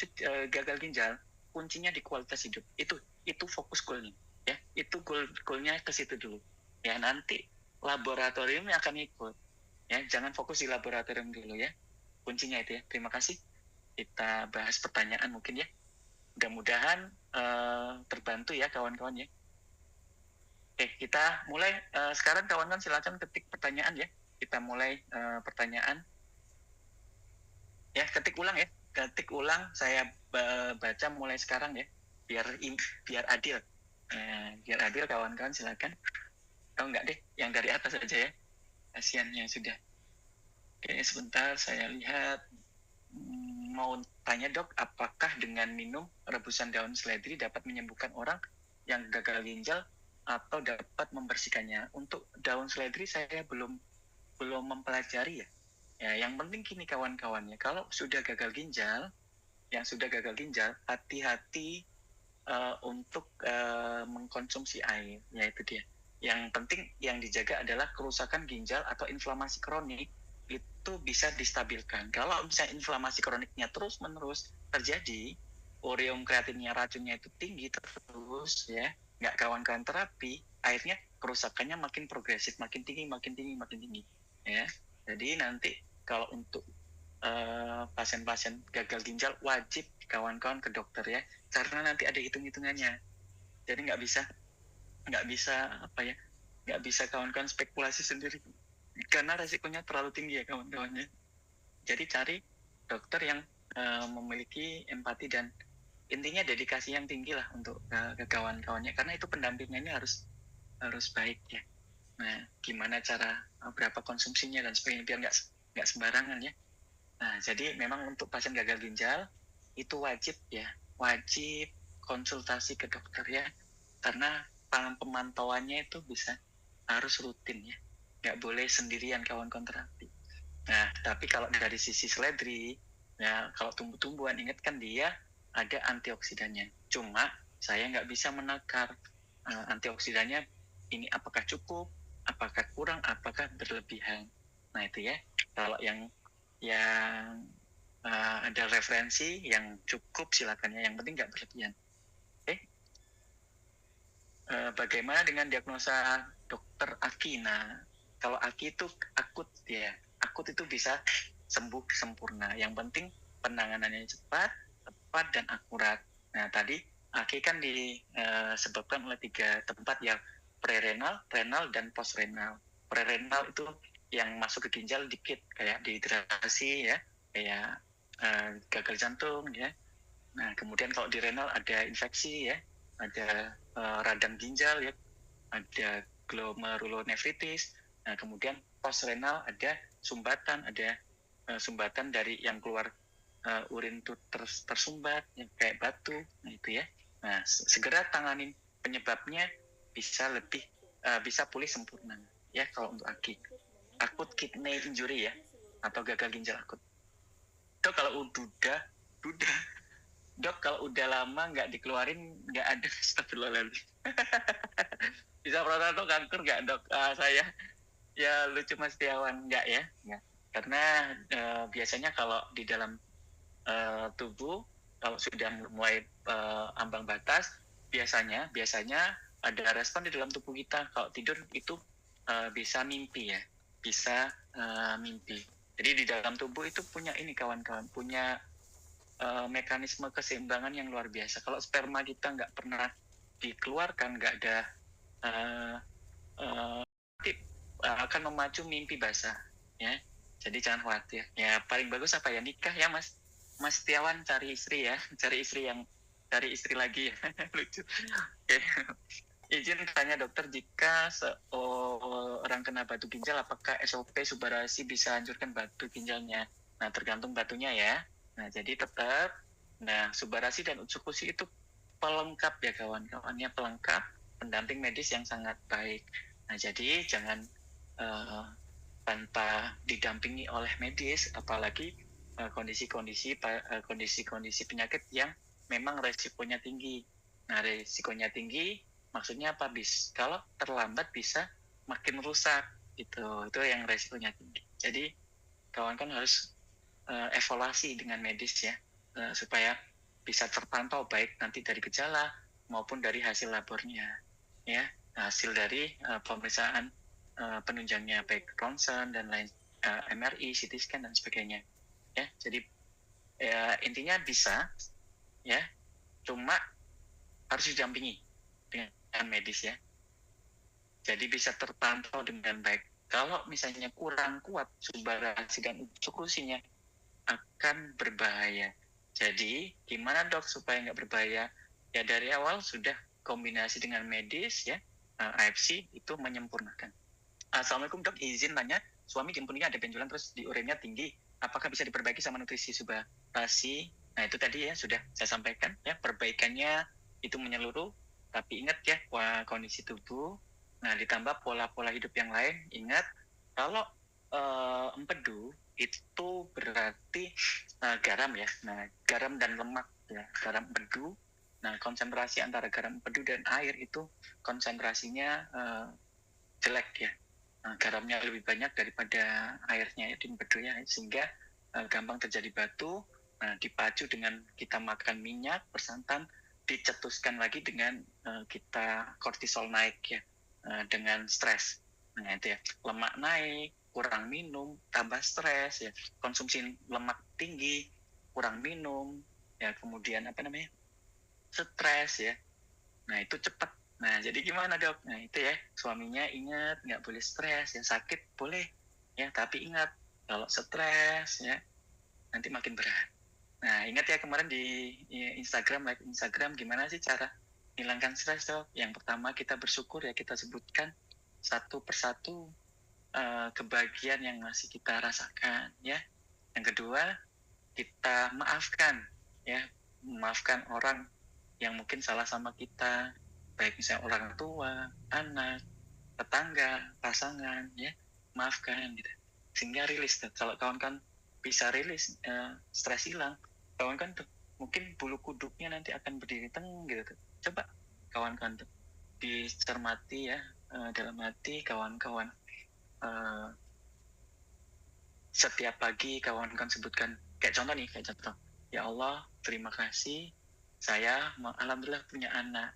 gagal ginjal, kuncinya di kualitas hidup. Itu fokus goalnya. Ya, itu goalnya ke situ dulu. Ya, nanti laboratorium akan ikut. Ya, jangan fokus di laboratorium dulu ya. Kuncinya itu ya. Terima kasih. Kita bahas pertanyaan mungkin ya. Mudah-mudahan terbantu ya kawan-kawan ya. Oke, kita mulai sekarang kawan-kawan silakan ketik pertanyaan ya. Kita mulai pertanyaan. Ya, ketik ulang ya. Ketik ulang, saya baca mulai sekarang ya. Biar adil. Biar adil kawan-kawan silakan. Oh enggak deh, yang dari atas saja ya. Kasiannya sudah. Oke, sebentar saya lihat. Mau tanya dok, apakah dengan minum rebusan daun seledri dapat menyembuhkan orang yang gagal ginjal atau dapat membersihkannya? Untuk daun seledri saya belum mempelajari ya. Ya, yang penting gini kawan-kawan ya, kalau sudah gagal ginjal, hati-hati untuk mengkonsumsi air, ya itu dia. Yang penting yang dijaga adalah kerusakan ginjal atau inflamasi kronik itu bisa distabilkan. Kalau misalnya inflamasi kroniknya terus-menerus terjadi, ureum kreatinnya racunnya itu tinggi terus ya, nggak kawan-kawan terapi, akhirnya kerusakannya makin progresif, makin tinggi ya. Jadi nanti kalau untuk pasien-pasien gagal ginjal wajib kawan-kawan ke dokter ya, karena nanti ada hitung-hitungannya. Jadi nggak bisa kawan-kawan spekulasi sendiri karena resikonya terlalu tinggi ya kawan-kawannya. Jadi cari dokter yang memiliki empati dan intinya dedikasi yang tinggi lah untuk ke kawan-kawannya, karena itu pendampingannya harus baik ya. Nah, gimana cara berapa konsumsinya dan sebagainya biar nggak sembarangan ya. Nah, jadi memang untuk pasien gagal ginjal itu wajib konsultasi ke dokter ya, karena pemantauannya itu harus rutin ya, nggak boleh sendirian kawan-kawan terapi. Nah, tapi kalau dari sisi seledri, ya kalau tumbuh-tumbuhan ingat kan dia ada antioksidannya. Cuma saya nggak bisa menakar antioksidannya ini apakah cukup, apakah kurang, apakah berlebihan. Nah itu ya, kalau yang ada referensi yang cukup silakan ya, yang penting nggak berlebihan. Oke. Bagaimana dengan diagnosa dokter Aki? Nah, kalau Aki itu akut ya, akut itu bisa sembuh sempurna. Yang penting penanganannya cepat, tepat dan akurat. Nah tadi Aki kan disebabkan oleh 3 tempat ya, prerenal, renal dan postrenal. Prerenal itu yang masuk ke ginjal dikit, kayak dehidrasi ya, kayak gagal jantung ya. Nah kemudian kalau di renal ada infeksi ya, ada radang ginjal ya, ada glomerulonefritis. Nah kemudian pos renal ada sumbatan dari yang keluar urin itu tersumbat yang kayak batu. Nah itu ya. Nah segera tanganin penyebabnya bisa pulih sempurna ya kalau untuk akut kidney injury ya atau gagal ginjal akut. Dok kalau udah dok kalau udah lama nggak dikeluarin nggak ada astagfirullahaladzim. Bisa protal atau kanker nggak dok? Saya ya lucu Mas Setiawan nggak ya? Nggak. Karena biasanya kalau di dalam tubuh kalau sudah mulai ambang batas biasanya ada respon di dalam tubuh kita. Kalau tidur itu bisa mimpi ya, bisa mimpi. Jadi di dalam tubuh itu punya ini kawan-kawan, punya mekanisme keseimbangan yang luar biasa. Kalau sperma kita nggak pernah dikeluarkan, nggak ada akan memacu mimpi basah ya. Jadi jangan khawatir. Ya paling bagus apa ya, nikah ya Mas Setiawan, cari istri lagi ya. Lucu. Oke. Izin tanya dokter, jika orang kena batu ginjal apakah SOP Subarasi bisa hancurkan batu ginjalnya? Nah tergantung batunya ya. Nah jadi tetap Subarasi dan Utsukushi itu pelengkap ya kawan-kawannya, pelengkap pendamping medis yang sangat baik. Nah jadi jangan tanpa didampingi oleh medis, apalagi kondisi-kondisi penyakit yang memang resikonya tinggi. Nah resikonya tinggi maksudnya apa kalau terlambat bisa makin rusak itu yang resikonya tinggi. Jadi kawan kan harus evaluasi dengan medis ya supaya bisa terpantau baik nanti dari gejala maupun dari hasil labornya ya, hasil dari pemeriksaan penunjangnya baik ronsen dan lain MRI, CT scan dan sebagainya ya. Jadi intinya bisa ya, cuma harus didampingi dengan medis ya. Jadi bisa terpantau dengan baik. Kalau misalnya kurang kuat Subarasi dan Utsukushinya akan berbahaya. Jadi gimana dok supaya nggak berbahaya? Ya dari awal sudah kombinasi dengan medis ya, AFC itu menyempurnakan. Assalamualaikum dok, izin tanya, suami di empunya ada benjolan terus di urinnya tinggi, apakah bisa diperbaiki sama nutrisi Subarasi? Nah itu tadi ya sudah saya sampaikan ya, perbaikannya itu menyeluruh, tapi ingat ya kondisi tubuh. Nah ditambah pola-pola hidup yang lain. Ingat kalau empedu itu berarti garam ya. Nah garam dan lemak ya, garam empedu. Nah konsentrasi antara garam empedu dan air itu konsentrasinya jelek ya. Nah, garamnya lebih banyak daripada airnya ya di empedu ya, sehingga gampang terjadi batu. Nah dipacu dengan kita makan minyak bersantan, dicetuskan lagi dengan kita kortisol naik ya, dengan stres. Nah itu ya, lemak naik, kurang minum, tambah stres ya, konsumsi lemak tinggi, kurang minum ya, kemudian stres ya. Nah itu cepat. Nah jadi gimana dok? Nah itu ya, suaminya ingat nggak boleh stres ya, sakit boleh ya, tapi ingat kalau stres ya nanti makin berat. Nah ingat ya kemarin di live Instagram gimana sih cara hilangkan stres dok? Yang pertama kita bersyukur ya, kita sebutkan satu persatu kebahagiaan yang masih kita rasakan ya. Yang kedua kita maafkan ya, memaafkan orang yang mungkin salah sama kita, baik misalnya orang tua, anak, tetangga, pasangan ya, maafkan gitu. Sehingga rilis tuh. Kalau kawan kan bisa rilis, stres hilang, kawan kan tuh mungkin bulu kuduknya nanti akan berdiri teng gitu tuh. Coba kawan-kawan tuh dicermati ya, dalam hati kawan-kawan, setiap pagi kawan-kawan sebutkan kayak contoh, ya Allah terima kasih saya alhamdulillah punya anak.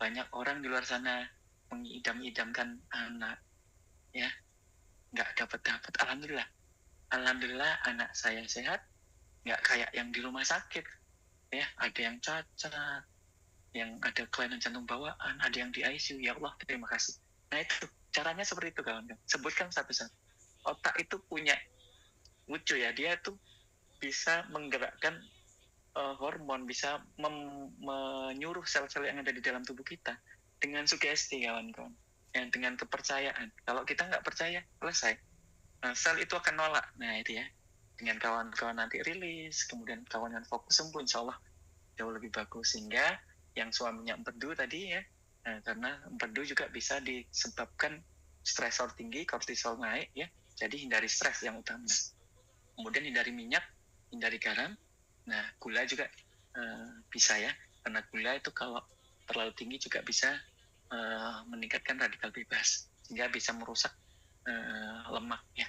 Banyak orang di luar sana mengidam-idamkan anak ya, nggak dapat. Alhamdulillah anak saya sehat, nggak kayak yang di rumah sakit ya, ada yang cacat, yang ada kelainan jantung bawaan, ada yang di ICU. Ya Allah terima kasih. Nah itu caranya seperti itu kawan-kawan, sebutkan satu-satu. Otak itu punya lucu ya, dia tuh bisa menggerakkan hormon, bisa menyuruh sel-sel yang ada di dalam tubuh kita dengan sugesti kawan-kawan, dengan kepercayaan. Kalau kita nggak percaya, selesai. sel itu akan nolak. Nah itu ya, dengan kawan-kawan nanti rilis, kemudian kawan fokus sembuh, insya Allah jauh lebih bagus. Sehingga yang suaminya empedu tadi ya, karena empedu juga bisa disebabkan stresor tinggi, kortisol naik ya, jadi hindari stres yang utama. Kemudian hindari minyak, hindari garam. Nah gula juga bisa ya, karena gula itu kalau terlalu tinggi juga bisa meningkatkan radikal bebas, sehingga bisa merusak lemak ya.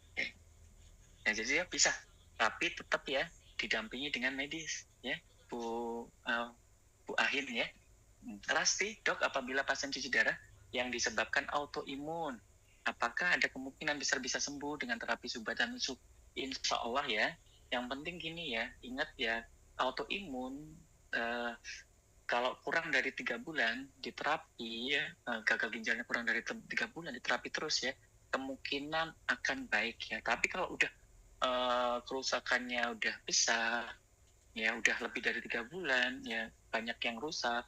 Oke. Nah, jadi ya bisa, tapi tetap ya didampingi dengan medis ya, Bu Ahin ya. Rasti dok, apabila pasien cuci darah yang disebabkan autoimun, apakah ada kemungkinan besar bisa sembuh dengan terapi subat dan nusuk? Insya Allah ya. Yang penting gini ya, ingat ya, autoimun kalau kurang dari 3 bulan diterapi ya, gagal ginjalnya kurang dari 3 bulan diterapi terus ya, kemungkinan akan baik ya. Tapi kalau udah kerusakannya udah besar ya, udah lebih dari 3 bulan ya, banyak yang rusak,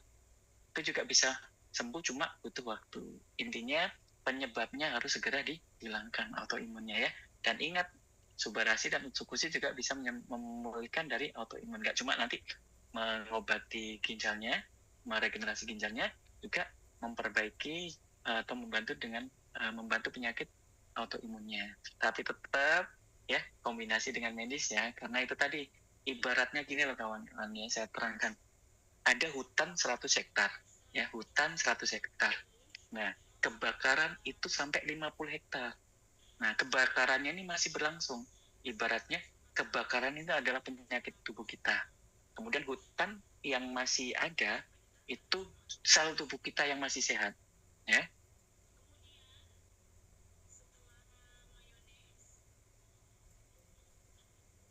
itu juga bisa sembuh, cuma butuh waktu. Intinya penyebabnya harus segera dihilangkan autoimunnya ya. Dan ingat, subarasi dan utsukushi juga bisa memulihkan dari autoimun. Nggak cuma nanti mengobati ginjalnya, meregenerasi ginjalnya, juga memperbaiki atau membantu dengan membantu penyakit autoimunnya. Tapi tetap ya kombinasi dengan medis ya, karena itu tadi ibaratnya gini loh kawan-kawan ya, saya terangkan. Ada hutan 100 hektar ya, hutan 100 hektar. Nah, kebakaran itu sampai 50 hektar. Nah, kebakarannya ini masih berlangsung. Ibaratnya kebakaran itu adalah penyakit tubuh kita. Kemudian hutan yang masih ada itu sel tubuh kita yang masih sehat ya.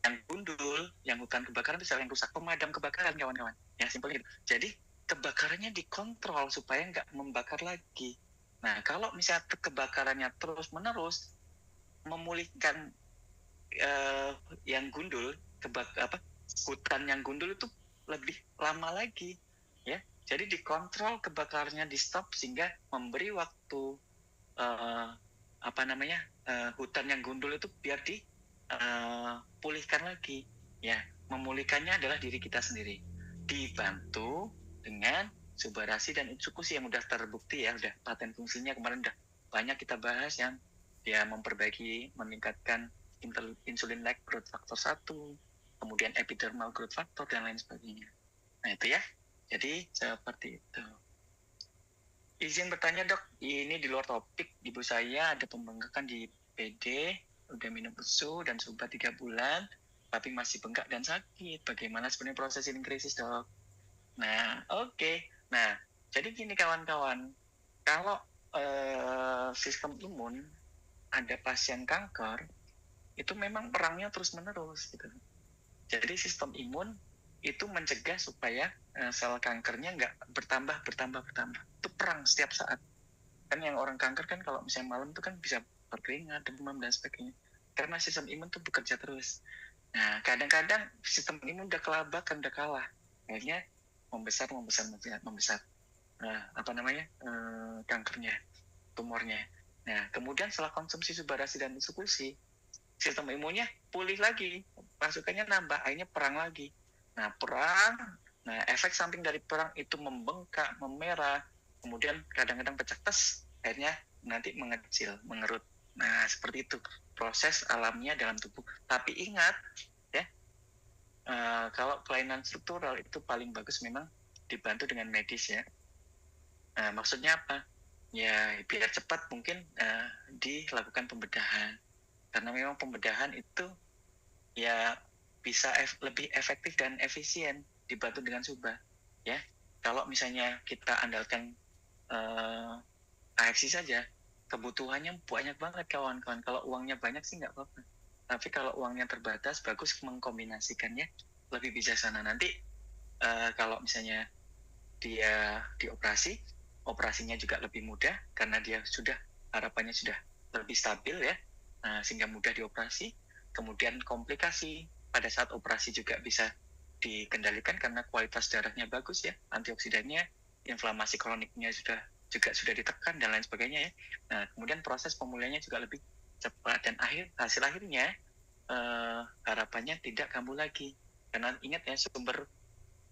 Yang gundul, yang hutan kebakaran itu sel yang rusak, pemadam kebakaran kawan-kawan ya, simpel gitu. Jadi kebakarannya dikontrol supaya nggak membakar lagi. Nah kalau misalnya kebakarannya terus menerus, memulihkan yang gundul, hutan yang gundul itu lebih lama lagi ya. Jadi dikontrol kebakarannya, di stop, sehingga memberi waktu hutan yang gundul itu biar dipulihkan lagi ya. Memulihkannya adalah diri kita sendiri, dibantu dengan subarasi dan utsukushi yang udah terbukti ya, udah paten fungsinya kemarin udah banyak kita bahas, yang dia memperbaiki, meningkatkan insulin-like growth factor 1, kemudian epidermal growth factor dan lain sebagainya. Nah itu ya, jadi seperti itu. Izin bertanya dok, ini di luar topik. Ibu saya ada pembengkakan di PD, udah minum susu dan subat 3 bulan, tapi masih bengkak dan sakit. Bagaimana sebenarnya proses healing krisis dok? Nah oke. Nah jadi gini kawan-kawan, kalau sistem imun ada pasien kanker, itu memang perangnya terus menerus gitu. Jadi sistem imun itu mencegah supaya sel kankernya nggak bertambah. Itu perang setiap saat. Kan yang orang kanker kan kalau misalnya malam itu kan bisa berkeringat, demam dan sebagainya. Karena sistem imun tuh bekerja terus. Nah kadang-kadang sistem imun udah kelabakan, udah kalah. Akhirnya membesar. Kankernya, tumornya. Nah kemudian setelah konsumsi subarasi dan utsukushi, sistem imunnya pulih lagi, pasukannya nambah, akhirnya perang lagi. Nah perang, efek samping dari perang itu membengkak, memerah, kemudian kadang-kadang pecah tes, akhirnya nanti mengecil, mengerut. Nah seperti itu proses alamnya dalam tubuh. Tapi ingat ya, kalau kelainan struktural itu paling bagus memang dibantu dengan medis ya. Maksudnya apa? Ya biar cepat mungkin dilakukan pembedahan. Karena memang pembedahan itu ya bisa lebih efektif dan efisien dibantu dengan suba ya. Kalau misalnya kita andalkan AFC saja, kebutuhannya banyak banget kawan-kawan. Kalau uangnya banyak sih nggak apa-apa, tapi kalau uangnya terbatas, bagus mengkombinasikannya, lebih bijaksana. Nanti kalau misalnya dia dioperasi, operasinya juga lebih mudah karena dia sudah, harapannya sudah lebih stabil ya, sehingga mudah dioperasi. Kemudian komplikasi pada saat operasi juga bisa dikendalikan karena kualitas darahnya bagus ya, antioksidannya, inflamasi kroniknya juga sudah ditekan dan lain sebagainya ya. Nah kemudian proses pemulihannya juga lebih cepat, dan hasil akhirnya harapannya tidak kambuh lagi. Karena ingat ya, sumber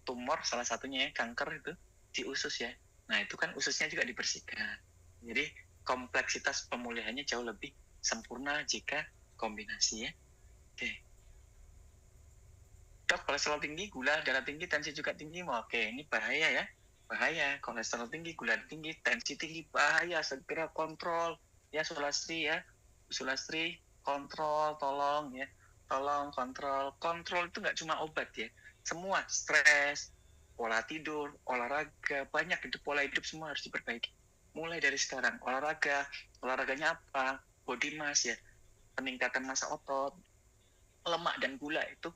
tumor salah satunya ya, kanker itu di usus ya. Nah itu kan ususnya juga dibersihkan. Jadi kompleksitas pemulihannya jauh lebih sempurna jika kombinasi ya. Oke. Dok, kolesterol tinggi, gula darah tinggi, tensi juga tinggi. Oke, ini bahaya ya. Bahaya, kolesterol tinggi, gula tinggi, tensi tinggi, bahaya. Segera kontrol. Ya, Sulastri ya. Sulastri, kontrol, tolong ya. Tolong kontrol. Kontrol itu nggak cuma obat ya. Semua, stres, pola tidur, olahraga, banyak itu pola hidup semua harus diperbaiki. Mulai dari sekarang, olahraganya apa? Body mass ya. Peningkatan massa otot, lemak dan gula itu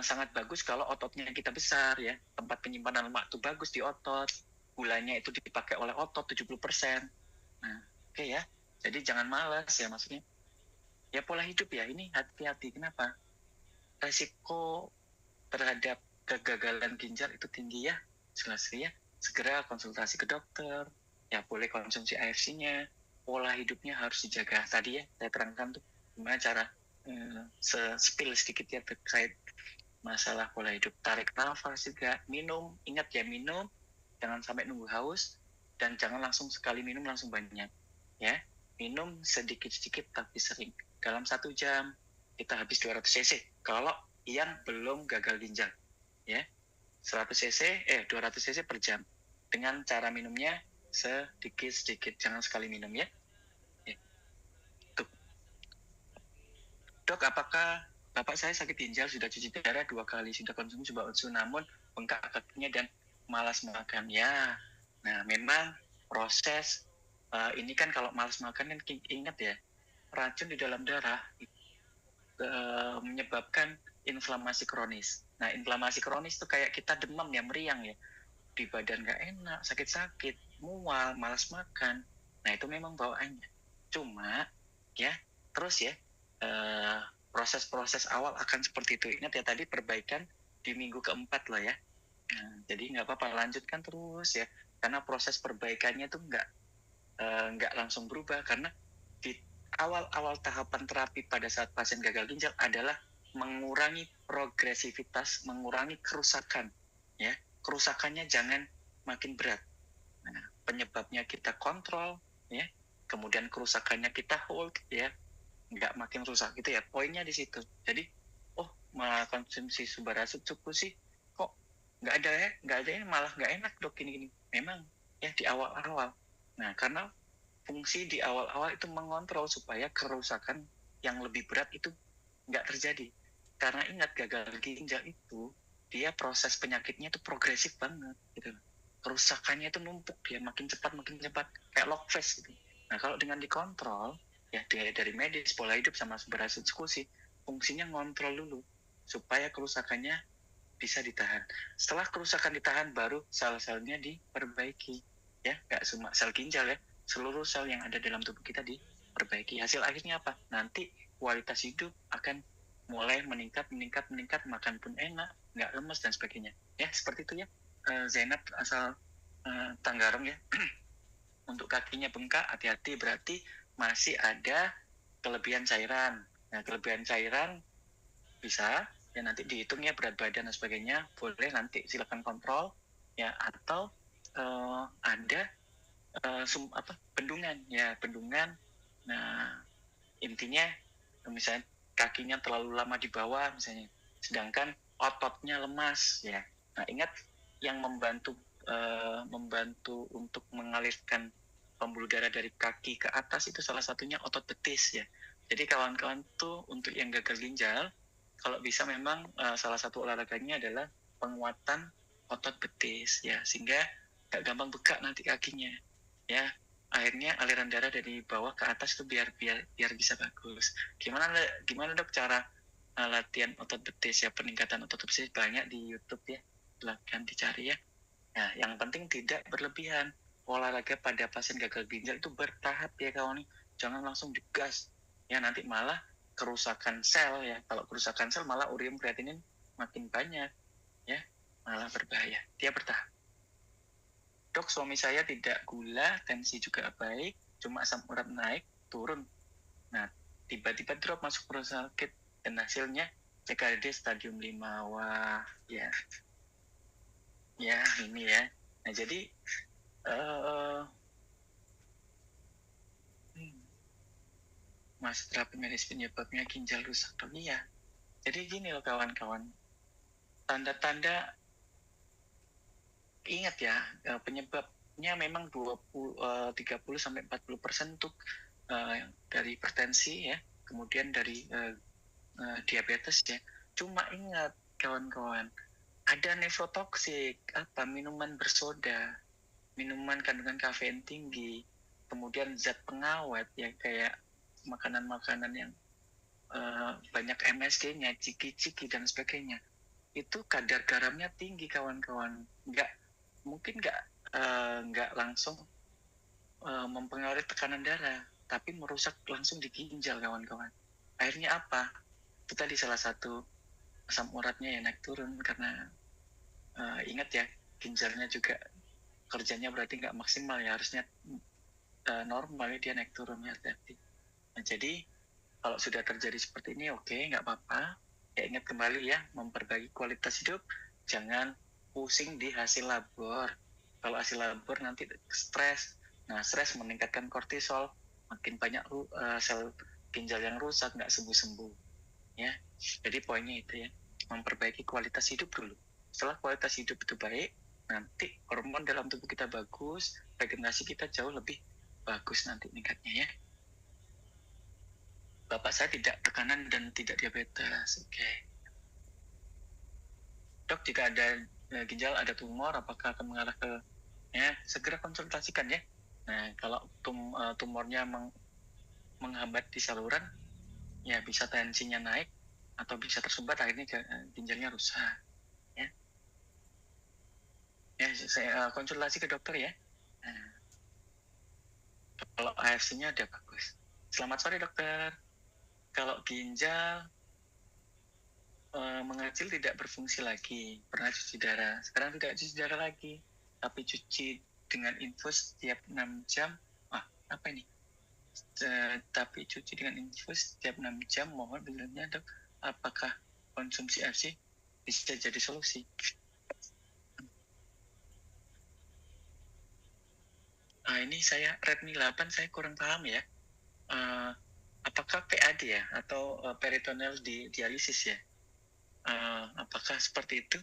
sangat bagus kalau ototnya kita besar ya. Tempat penyimpanan lemak itu bagus di otot. Gulanya itu dipakai oleh otot 70%. Nah, oke ya. Jadi jangan malas ya, maksudnya. Ya pola hidup ya, ini hati-hati. Kenapa? Resiko terhadap kegagalan ginjal itu tinggi ya. Selesai ya. Segera konsultasi ke dokter. Ya boleh konsumsi AFC-nya. Pola hidupnya harus dijaga. Tadi ya saya terangkan tuh gimana cara spill sedikit ya terkait masalah pola hidup. Tarik nafas juga, minum, ingat ya minum, jangan sampai nunggu haus, dan jangan langsung sekali minum langsung banyak ya. Minum sedikit-sedikit tapi sering. Dalam 1 jam kita habis 200 cc kalau yang belum gagal ginjal ya. 200 cc per jam dengan cara minumnya sedikit-sedikit, jangan sekali minum ya. Dok, apakah bapak saya sakit ginjal, sudah cuci darah 2 kali, sudah konsumsi obat usus, namun bengkak kakinya dan malas makan ya. Nah, memang proses ini kan kalau malas makan kan ingat ya, racun di dalam darah menyebabkan inflamasi kronis. Nah, inflamasi kronis itu kayak kita demam ya, meriang ya, di badan nggak enak, sakit-sakit, mual, malas makan. Nah, itu memang bawaannya. Cuma ya, terus ya, proses-proses awal akan seperti itu. Ingat ya, tadi perbaikan di minggu keempat loh ya. Nah, jadi nggak apa-apa, lanjutkan terus ya, karena proses perbaikannya tuh nggak langsung berubah, karena di awal-awal tahapan terapi pada saat pasien gagal ginjal adalah mengurangi progresivitas, mengurangi kerusakan ya. Kerusakannya jangan makin berat. Nah, penyebabnya kita kontrol ya, kemudian kerusakannya kita hold ya, nggak makin rusak gitu ya. Poinnya di situ. Jadi malah konsumsi Subarasit cukup sih kok nggak ada ya, malah nggak enak dok ini. Memang ya di awal-awal. Nah, karena fungsi di awal-awal itu mengontrol supaya kerusakan yang lebih berat itu nggak terjadi. Karena ingat, gagal ginjal itu dia proses penyakitnya itu progresif banget gitu. Kerusakannya itu numpuk, dia makin cepat kayak log fest gitu. Nah, kalau dengan dikontrol ya dari medis, pola hidup sama Subarasit diskusi, fungsinya ngontrol dulu supaya kerusakannya bisa ditahan. Setelah kerusakan ditahan, baru sel-selnya diperbaiki ya, nggak cuma sel ginjal ya, seluruh sel yang ada dalam tubuh kita diperbaiki. Hasil akhirnya apa? Nanti kualitas hidup akan mulai meningkat, makan pun enak, nggak lemes dan sebagainya. Ya, seperti itu ya. Zainab asal Tanggarong ya. Untuk kakinya bengkak, hati-hati, berarti masih ada kelebihan cairan. Nah, kelebihan cairan bisa ya nanti dihitung ya, berat badan dan sebagainya, boleh nanti silakan kontrol ya, atau ada bendungan. Nah, intinya misalnya kakinya terlalu lama di bawah misalnya, sedangkan ototnya lemas ya. Nah, ingat yang membantu untuk mengalirkan pembuluh darah dari kaki ke atas itu salah satunya otot betis ya. Jadi kawan-kawan tuh untuk yang gagal ginjal, kalau bisa memang salah satu olahraganya adalah penguatan otot betis ya, sehingga gak gampang bengkak nanti kakinya ya. Akhirnya aliran darah dari bawah ke atas itu biar bisa bagus. Gimana dok cara latihan otot betis ya, peningkatan otot betis banyak di YouTube ya, silakan dicari ya. Nah, yang penting tidak berlebihan. Olahraga pada pasien gagal ginjal itu bertahap ya kawan, jangan langsung digas ya, nanti malah kerusakan sel ya. Kalau kerusakan sel malah urium kreatinin makin banyak ya, malah berbahaya. Dia bertahap. Dok, suami saya tidak gula, tensi juga baik, cuma asam urat naik turun. Nah, tiba-tiba drop masuk rumah sakit dan hasilnya CKD stadium 5. Wah, ya ini ya. Nah, jadi Mas terapi medis penyebabnya ginjal rusak dok. Iya. Jadi gini loh kawan-kawan, tanda-tanda ingat ya, penyebabnya memang 30-40% untuk dari hipertensi ya, kemudian dari diabetes ya. Cuma ingat kawan-kawan, ada nefrotoksik, minuman bersoda, minuman kandungan kafein tinggi, kemudian zat pengawet ya kayak makanan-makanan yang banyak MSG-nya, ciki-ciki dan sebagainya. Itu kadar garamnya tinggi kawan-kawan. Mungkin nggak langsung mempengaruhi tekanan darah, tapi merusak langsung di ginjal kawan-kawan. Akhirnya apa? Itu tadi salah satu asam uratnya ya naik turun karena ingat ya, ginjalnya juga kerjanya berarti nggak maksimal ya, harusnya normal ya, dia naik turun ya, hati-hati. Nah, jadi kalau sudah terjadi seperti ini, oke, nggak apa-apa. Ya ingat kembali ya, memperbaiki kualitas hidup, jangan pusing di hasil labor. Kalau hasil labor nanti stres. Nah, stres meningkatkan kortisol, makin banyak sel ginjal yang rusak, nggak sembuh-sembuh. Ya, jadi poinnya itu ya, memperbaiki kualitas hidup dulu. Setelah kualitas hidup itu baik, nanti hormon dalam tubuh kita bagus, regenerasi kita jauh lebih bagus nanti meningkatnya ya. Bapak saya tidak tekanan dan tidak diabetes. Oke. Dok, jika ada ginjal, ada tumor, apakah akan mengarah ke segera konsultasikan ya. Nah, kalau tumornya menghambat di saluran, ya bisa tensinya naik atau bisa tersumbat, akhirnya ginjalnya rusak. Ya, saya konsultasi ke dokter ya. Nah, kalau AFC-nya udah bagus. Selamat sore dokter. Kalau ginjal mengecil tidak berfungsi lagi, pernah cuci darah, sekarang tidak cuci darah lagi, tapi cuci dengan infus setiap 6 jam. Apa ini? Tapi cuci dengan infus setiap 6 jam, mohon penjelasannya dok, apakah konsumsi AFC bisa jadi solusi? Ini saya Redmi 8, saya kurang paham ya. Apakah PAD ya, atau peritoneal dialisis ya? Apakah seperti itu?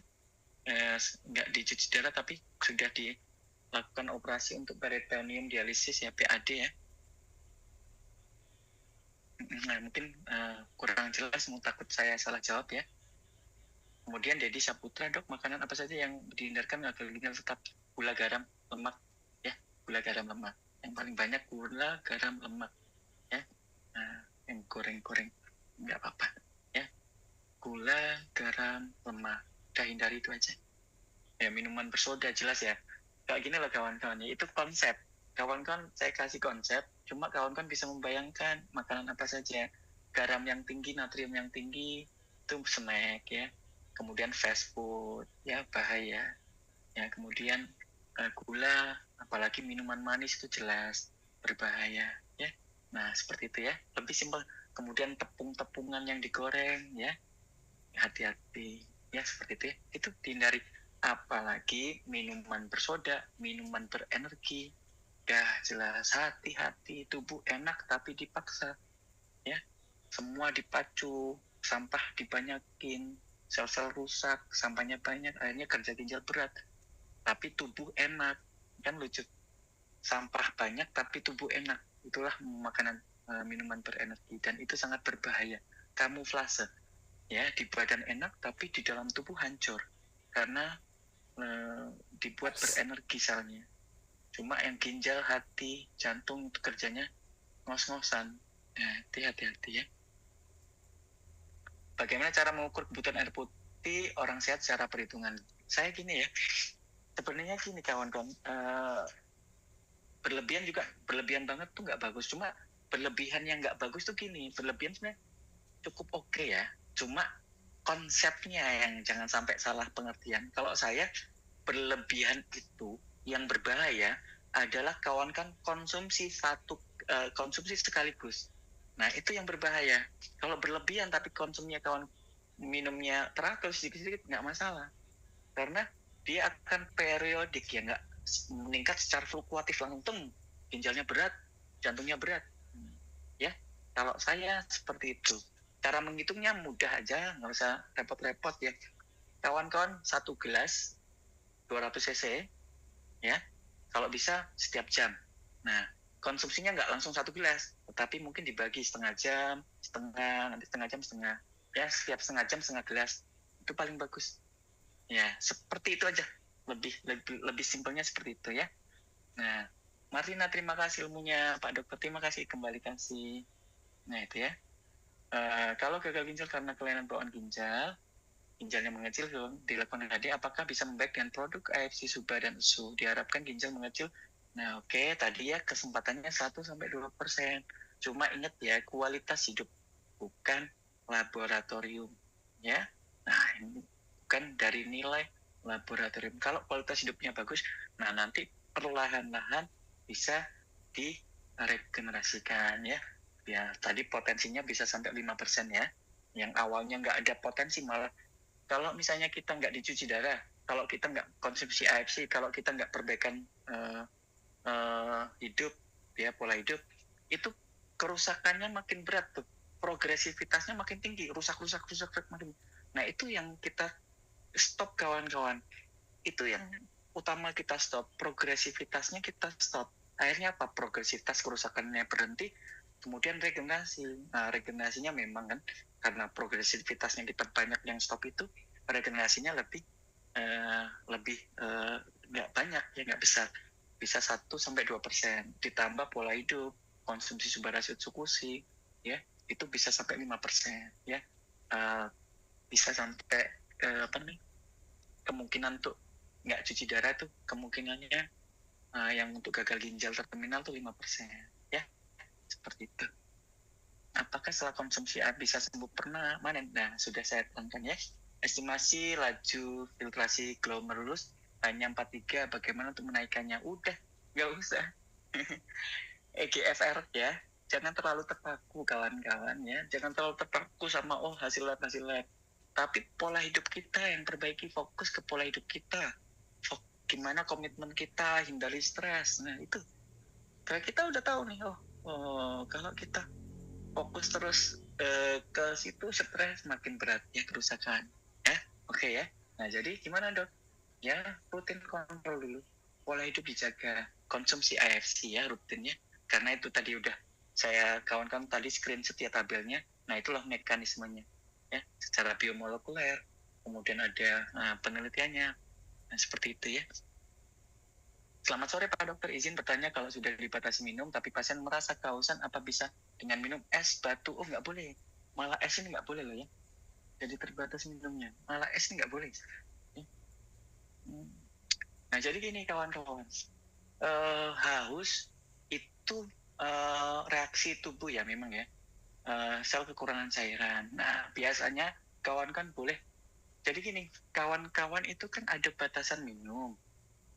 Nggak dicuci darah tapi sudah dilakukan operasi untuk peritoneum dialisis ya, PAD ya. Nah, mungkin kurang jelas, takut saya salah jawab ya. Kemudian Dedi Saputra, dok, makanan apa saja yang dihindarkan agar ginjal tetap? Gula, garam, lemak ya, gula, garam, lemak. Yang paling banyak gula, garam, lemak ya. Yang goreng-goreng nggak apa-apa ya. Gula, garam, lemak, udah hindari itu aja ya. Minuman bersoda jelas ya. Kayak gini loh kawan-kawan ya, itu konsep. Kawan-kawan saya kasih konsep, cuma kawan-kawan bisa membayangkan makanan apa saja. Garam yang tinggi, natrium yang tinggi, itu snack ya. Kemudian fast food ya, bahaya ya. Kemudian gula, apalagi minuman manis, itu jelas berbahaya ya. Nah, seperti itu ya, lebih simpel. Kemudian tepung-tepungan yang digoreng ya, hati-hati ya, seperti itu ya, itu dihindari. Apalagi minuman bersoda, minuman berenergi, jelas hati-hati. Tubuh enak tapi dipaksa ya, semua dipacu, sampah dibanyakin, sel-sel rusak, sampahnya banyak, akhirnya kerja ginjal berat. Tapi tubuh enak, kan lucu. Sampah banyak tapi tubuh enak, itulah makanan minuman berenergi, dan itu sangat berbahaya. Kamuflase ya, di badan enak tapi di dalam tubuh hancur karena dibuat berenergi selnya. Cuma yang ginjal, hati, jantung itu kerjanya ngos-ngosan. Nah, hati-hati ya. Bagaimana cara mengukur kebutuhan air putih orang sehat secara perhitungan? Saya gini ya, sebenarnya gini kawan-kawan, berlebihan banget tuh nggak bagus. Cuma berlebihan yang nggak bagus tuh gini, berlebihan sebenarnya cukup oke ya. Cuma konsepnya yang jangan sampai salah pengertian. Kalau saya, berlebihan itu yang berbahaya adalah kawan-kawan konsumsi sekaligus. Nah, itu yang berbahaya. Kalau berlebihan tapi konsumnya kawan minumnya teratur sedikit-sedikit nggak masalah. Karena dia akan periodik ya, nggak meningkat secara fluktuatif langsung ginjalnya berat, jantungnya berat. Ya, kalau saya seperti itu. Cara menghitungnya mudah aja, nggak usah repot-repot ya. Kawan-kawan 1 gelas 200 cc ya, kalau bisa setiap jam. Nah, konsumsinya nggak langsung 1 gelas, tetapi mungkin dibagi setengah jam, setengah, nanti setengah jam, setengah. Ya, setiap setengah jam setengah gelas. Itu paling bagus. Ya, seperti itu aja. Lebih simpelnya seperti itu ya. Nah, Martina, terima kasih ilmunya. Pak Dokter, terima kasih, kembali kasih. Nah, itu ya. Kalau gagal ginjal karena kelainan bawaan ginjalnya mengecil dilakukan HD, apakah bisa membaik dengan produk AFC Suba dan USU? Diharapkan ginjal mengecil. Nah, oke, tadi ya kesempatannya 1-2%. Cuma ingat ya, kualitas hidup, bukan laboratorium. Ya, nah ini bukan dari nilai laboratorium. Kalau kualitas hidupnya bagus, nah nanti perlahan-lahan bisa diregenerasikan ya. Ya, tadi potensinya bisa sampai 5% ya. Yang awalnya nggak ada potensi, malah kalau misalnya kita nggak dicuci darah, kalau kita nggak konsumsi AFC, kalau kita nggak perbaikan hidup, ya pola hidup, itu kerusakannya makin berat tuh, progresivitasnya makin tinggi, rusak makin. Nah itu yang kita stop kawan-kawan, itu yang utama kita stop, progresivitasnya kita stop. Akhirnya apa? Progresivitas kerusakannya berhenti, kemudian regenerasi. Nah, regenerasinya memang kan karena progresivitasnya kita banyak yang stop itu, regenerasinya lebih nggak banyak ya, nggak besar, bisa 1-2%. Ditambah pola hidup, konsumsi sumber asid sukusi, ya itu bisa sampai 5%, ya bisa sampai kemungkinan untuk nggak cuci darah tuh kemungkinannya yang untuk gagal ginjal terminal tuh 5%, ya seperti itu. Apakah setelah konsumsi air bisa sembuh permanen? Nah, sudah saya terangkan ya. Estimasi laju filtrasi glomerulus hanya 43, bagaimana untuk menaikkannya? Udah, nggak usah. EGFR ya, jangan terlalu terpaku kawan-kawan ya, jangan terlalu terpaku sama hasil lab. Tapi pola hidup kita yang perbaiki, fokus ke pola hidup kita. Gimana komitmen kita, hindari stres. Nah itu, kalau kita udah tahu nih, kalau kita fokus terus ke situ, stres makin berat ya kerusakan. Ya, oke ya. Nah jadi gimana dok? Ya rutin kontrol dulu, pola hidup dijaga, konsumsi AFC ya rutinnya. Karena itu tadi udah saya kawan-kawan tadi screenshot ya tabelnya. Nah itulah mekanismenya ya, secara biomolekuler. Kemudian ada penelitiannya. Nah seperti itu ya. Selamat sore Pak Dokter, izin bertanya, kalau sudah dibatasi minum tapi pasien merasa kehausan, apa bisa dengan minum es batu? Oh nggak boleh, malah es ini nggak boleh loh ya. Jadi terbatas minumnya, malah es ini nggak boleh. Nah jadi gini kawan-kawan, haus itu reaksi tubuh ya memang ya, sel kekurangan cairan. Nah biasanya kawan kan boleh, jadi gini kawan-kawan itu kan ada batasan minum.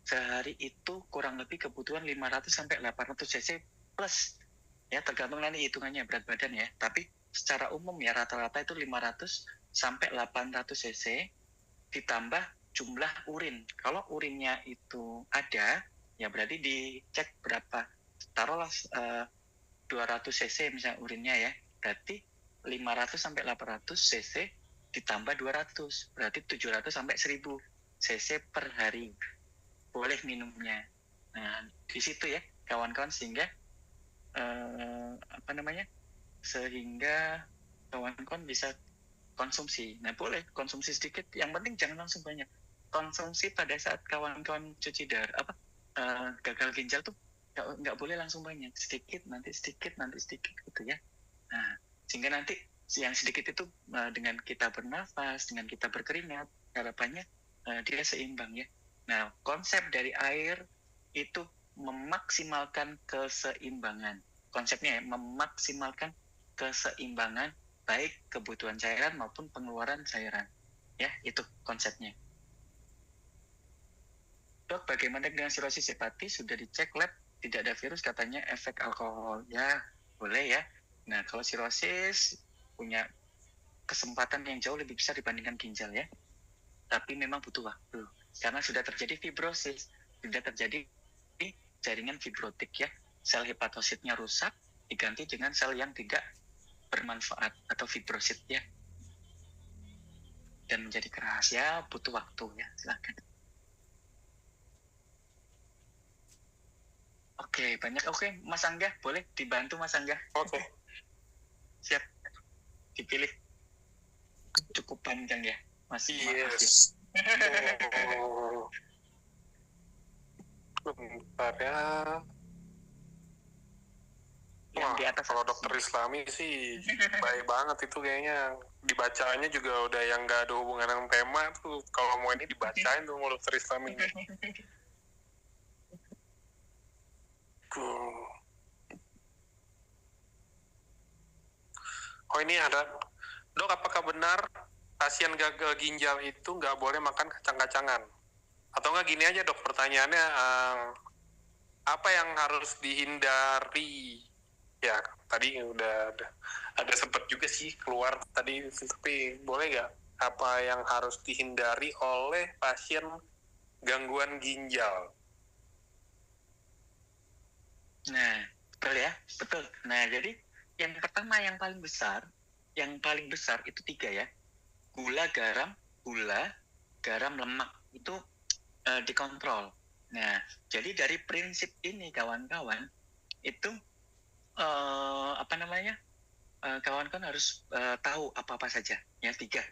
Sehari itu kurang lebih kebutuhan 500-800 cc plus. Ya, tergantung nanti hitungannya berat badan ya. Tapi secara umum ya rata-rata itu 500-800 cc ditambah jumlah urin. Kalau urinnya itu ada, ya berarti dicek berapa. Taruhlah 200 cc misalnya urinnya ya. Berarti 500-800 cc ditambah 200. Berarti 700-1000 cc per hari boleh minumnya. Nah, di situ ya kawan-kawan, sehingga sehingga kawan-kawan bisa konsumsi. Nah, boleh konsumsi sedikit, yang penting jangan langsung banyak. Konsumsi pada saat kawan-kawan cuci darah gagal ginjal tuh nggak boleh langsung banyak, sedikit nanti sedikit gitu ya. Nah, sehingga nanti yang sedikit itu dengan kita bernafas, dengan kita berkeringat, harapannya dia seimbang ya. Nah, konsep dari air itu memaksimalkan keseimbangan. Konsepnya ya, memaksimalkan keseimbangan baik kebutuhan cairan maupun pengeluaran cairan. Ya, itu konsepnya. Dok, bagaimana dengan sirosis hepatis? Sudah dicek lab, tidak ada virus, katanya efek alkohol. Ya, boleh ya. Nah, kalau sirosis punya kesempatan yang jauh lebih besar dibandingkan ginjal ya. Tapi memang butuh waktu. Karena sudah terjadi fibrosis, sudah terjadi jaringan fibrotik ya. Sel hepatositnya rusak, diganti dengan sel yang tidak bermanfaat atau fibrosit ya. Dan menjadi keras ya, butuh waktu ya. Silakan. Oke, banyak. Oke, Mas Angga, boleh dibantu Mas Angga? Oke. Siap. Dipilih. Cukup panjang ya. Masih Yes. Oh. Bentar ya. Yang Wah, di atas. kalau dokter Islami sih baik banget itu kayaknya. Dibacanya juga udah yang nggak ada hubungan dengan tema tuh. Kalau mau ini dibacain tuh sama dokter Islami. Oh ini ada, dok apakah benar pasien gagal ginjal itu nggak boleh makan kacang-kacangan? Atau nggak gini aja dok, pertanyaannya apa yang harus dihindari? Ya tadi udah ada sempat juga sih keluar tadi, tapi boleh nggak apa yang harus dihindari oleh pasien gangguan ginjal? Nah, betul ya, betul. Nah, jadi yang pertama yang paling besar itu 3 ya. Gula, garam, lemak itu dikontrol. Nah, jadi dari prinsip ini kawan-kawan itu kawan-kawan harus tahu apa-apa saja ya, tiga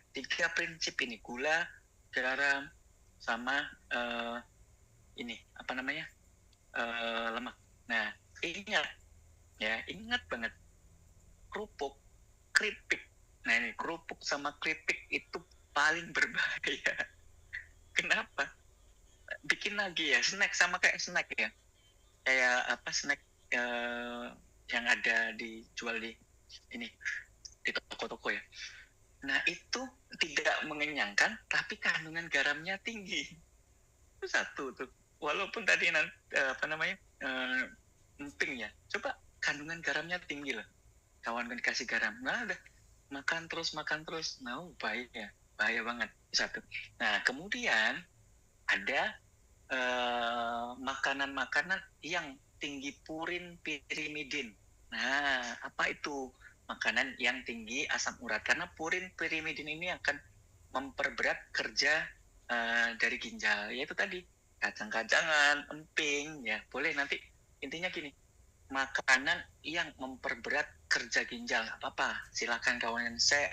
prinsip ini, gula, garam, sama lemak. Nah, ingat banget keripik. Nah, ini kerupuk sama keripik itu paling berbahaya. Kenapa? Bikin lagi ya, snack sama kayak snack ya. Kayak snack yang ada dijual di toko-toko ya. Nah, itu tidak mengenyangkan, tapi kandungan garamnya tinggi. Itu satu tuh. Walaupun tadi emping ya. Coba kandungan garamnya tinggi lah. Kawan kan dikasih garam. Nah, udah makan terus. Nah, bahaya banget. Satu. Nah, kemudian ada makanan-makanan yang tinggi purin pirimidin. Nah, apa itu? Makanan yang tinggi asam urat, karena purin pirimidin ini akan memperberat kerja dari ginjal, yaitu tadi kacang-kacangan, emping ya. Boleh nanti intinya gini, makanan yang memperberat kerja ginjal apa-apa, silakan kawan saya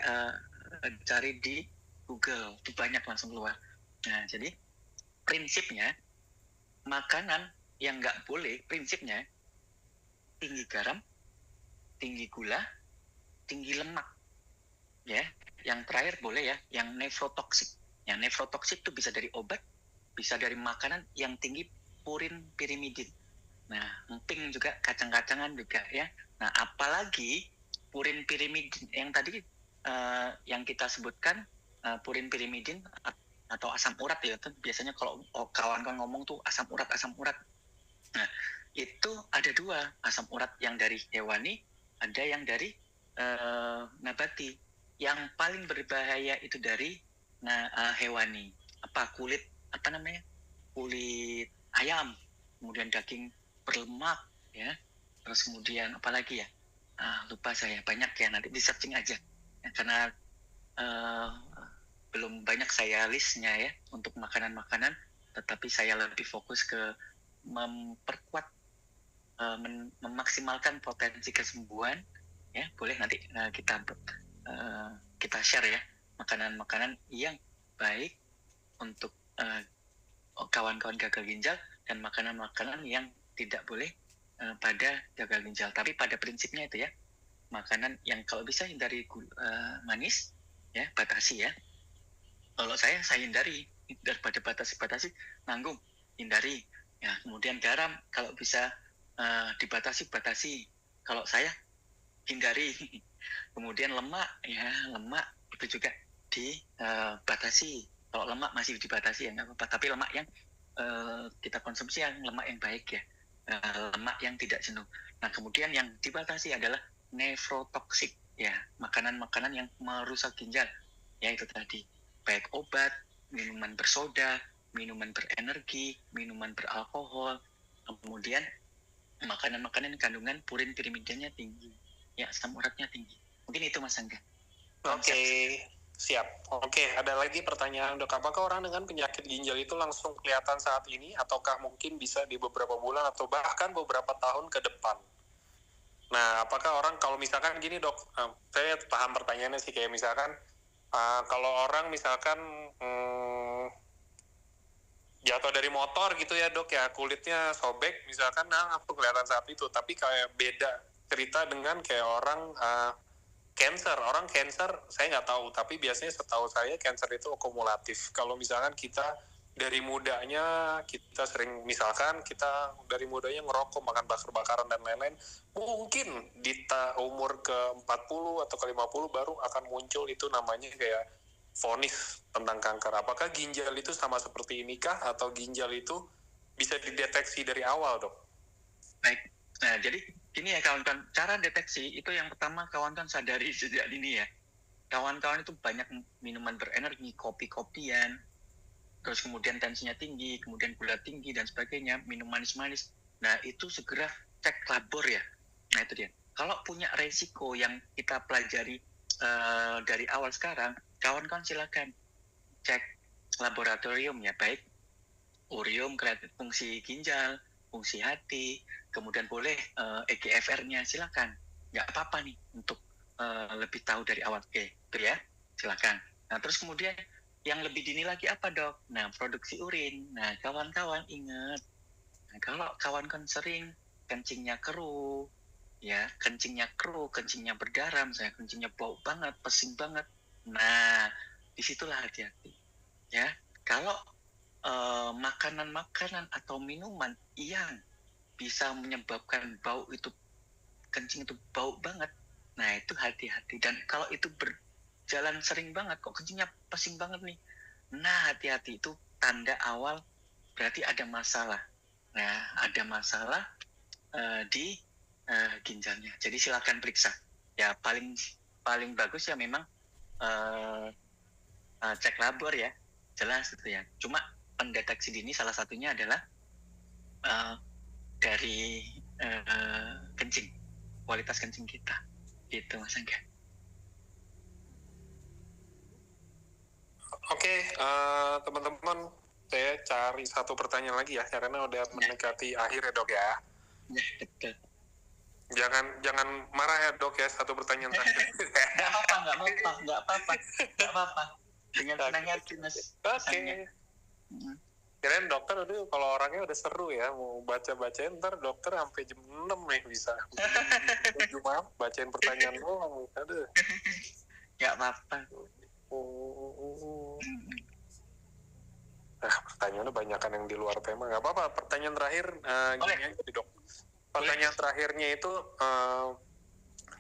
cari di Google, itu banyak langsung keluar. Nah, jadi prinsipnya makanan yang nggak boleh, prinsipnya tinggi garam, tinggi gula, tinggi lemak ya. Yang terakhir boleh ya, yang nefrotoksik. Yang nefrotoksik itu bisa dari obat, bisa dari makanan yang tinggi purin pirimidin. Nah, emping juga, kacang-kacangan juga ya. Nah, apalagi purin pirimidin yang tadi yang kita sebutkan, purin pirimidin atau asam urat ya, itu biasanya kalau kawan-kawan ngomong tuh asam urat. Nah, itu ada 2, asam urat yang dari hewani, ada yang dari nabati. Yang paling berbahaya itu dari hewani. Kulit ayam, kemudian daging berlemak ya, terus kemudian apalagi ya, lupa saya, banyak ya, nanti di searching aja ya, karena belum banyak saya listnya ya untuk makanan-makanan, tetapi saya lebih fokus ke memperkuat, memaksimalkan potensi kesembuhan ya. Boleh nanti kita share ya makanan-makanan yang baik untuk kawan-kawan gagal ginjal, dan makanan-makanan yang tidak boleh pada gagal ginjal. Tapi pada prinsipnya itu ya, makanan yang kalau bisa hindari manis ya, batasi ya. Kalau saya hindari, daripada batasi nanggung, hindari ya. Kemudian garam kalau bisa dibatasi. Kalau saya hindari. Kemudian lemak itu juga dibatasi. Kalau lemak masih dibatasi ya nggak apa-apa, tapi lemak yang kita konsumsi yang lemak yang baik ya, lemak yang tidak jenuh. Nah, kemudian yang dibatasi adalah nefrotoksik ya, makanan-makanan yang merusak ginjal. Ya itu tadi, baik obat, minuman bersoda, minuman berenergi, minuman beralkohol, kemudian makanan-makanan kandungan purin pirimidanya tinggi, ya asam uratnya tinggi. Mungkin itu Mas Angga. Oke, siap. Oke, ada lagi pertanyaan, Dok. Apakah orang dengan penyakit ginjal itu langsung kelihatan saat ini, ataukah mungkin bisa di beberapa bulan atau bahkan beberapa tahun ke depan? Nah, apakah orang, kalau misalkan gini, Dok, saya paham pertanyaannya sih, kayak misalkan, kalau orang misalkan jatuh dari motor gitu ya, Dok, ya kulitnya sobek misalkan, nah aku kelihatan saat itu. Tapi kayak beda cerita dengan kayak orang orang cancer saya nggak tahu, tapi biasanya setahu saya cancer itu akumulatif. Kalau misalkan kita dari mudanya kita sering, misalkan kita dari mudanya ngerokok, makan bakar-bakaran dan lain-lain, mungkin di umur ke 40 atau ke 50 baru akan muncul itu namanya kayak vonis tentang kanker. Apakah ginjal itu sama seperti ini kah, atau ginjal itu bisa dideteksi dari awal, Dok? Baik, nah jadi gini ya kawan-kawan, cara deteksi itu yang pertama kawan-kawan sadari sejak dini ya. Kawan-kawan itu banyak minuman berenergi, kopi-kopian, terus kemudian tensinya tinggi, kemudian gula tinggi dan sebagainya, minum manis-manis. Nah itu segera cek labor ya. Nah itu dia. Kalau punya resiko yang kita pelajari dari awal sekarang, kawan-kawan silakan cek laboratorium ya, baik urium, kreatin fungsi ginjal, fungsi hati, kemudian boleh EGFR-nya, silakan. Nggak apa-apa nih untuk lebih tahu dari awal. Oke, itu ya, silakan. Nah, terus kemudian yang lebih dini lagi apa, Dok? Nah, produksi urin. Nah, kawan-kawan ingat, nah, kalau kawan-kawan sering kencingnya keruh, ya, kencingnya berdarah, misalnya kencingnya bau banget, pesing banget. Nah, disitulah hati-hati. Ya, kalau makanan-makanan atau minuman yang bisa menyebabkan bau itu, kencing itu bau banget, nah itu hati-hati. Dan kalau itu berjalan sering banget, kok kencingnya pesing banget nih, nah hati-hati, itu tanda awal berarti ada masalah. Nah ada masalah di ginjalnya. Jadi silakan periksa. Ya paling bagus ya memang cek labor ya, jelas gitu ya. Cuma pendeteksi dini salah satunya adalah dari kencing, kualitas kencing kita, gitu Mas Angga. Oke, teman-teman, saya cari satu pertanyaan lagi ya, karena udah mendekati akhir ya, Dok ya. Ya, betul. Jangan marah ya, Dok ya, satu pertanyaan terakhir. Nggak apa-apa. Dengan senang hati, Mas. Oke. Kirain dokter, aduh, kalau orangnya udah seru ya, mau baca-bacain, ntar dokter sampai jam 6 nih bisa. Maaf, bacain pertanyaan doang, aduh. Nggak apa-apa. Pertanyaannya banyakan yang di luar tema, nggak apa-apa. Pertanyaan terakhir, gini aja, Dok. Pertanyaan terakhirnya itu,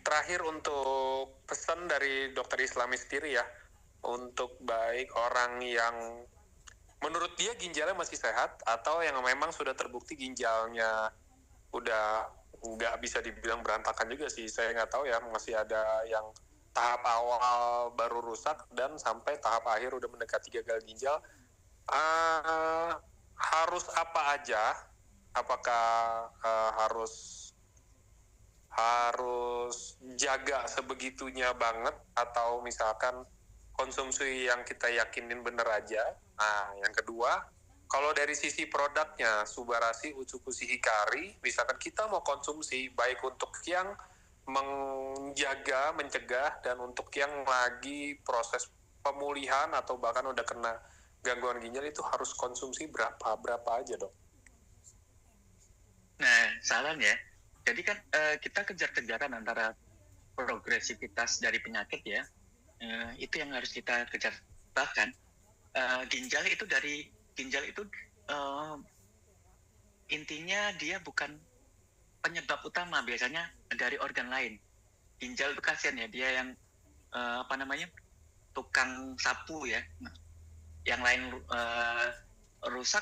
terakhir untuk pesan dari dokter Islami sendiri ya, untuk baik orang yang menurut dia ginjalnya masih sehat, atau yang memang sudah terbukti ginjalnya udah nggak bisa dibilang berantakan juga sih, saya nggak tahu ya, masih ada yang tahap awal baru rusak dan sampai tahap akhir udah mendekati gagal ginjal. Harus apa aja? Apakah harus jaga sebegitunya banget, atau misalkan konsumsi yang kita yakinin bener aja? Nah, yang kedua, kalau dari sisi produknya, Subarashi Utsukushi Hikari, misalkan kita mau konsumsi, baik untuk yang menjaga, mencegah, dan untuk yang lagi proses pemulihan atau bahkan udah kena gangguan ginjal, itu harus konsumsi berapa aja, Dok? Nah, saran ya. Jadi kan kita kejar-kejaran antara progresivitas dari penyakit ya. Itu yang harus kita kejar. Bahkan ginjal itu intinya dia bukan penyebab utama, biasanya dari organ lain. Ginjal itu kasihan ya, dia yang tukang sapu ya. Nah, yang lain rusak,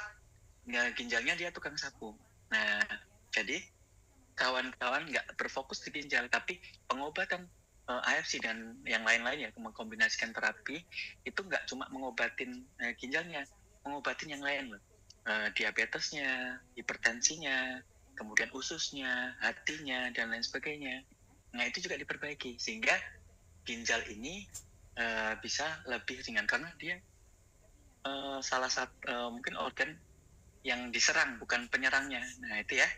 ginjalnya dia tukang sapu. Nah, jadi kawan-kawan nggak berfokus di ginjal, tapi pengobatan AFC dan yang lain-lain ya, mengkombinasikan terapi itu nggak cuma mengobatin ginjalnya, mengobatin yang lain loh. Diabetesnya, hipertensinya, kemudian ususnya, hatinya, dan lain sebagainya. Nah, itu juga diperbaiki sehingga ginjal ini bisa lebih ringan karena dia salah satu mungkin organ yang diserang, bukan penyerangnya. Nah, itu ya.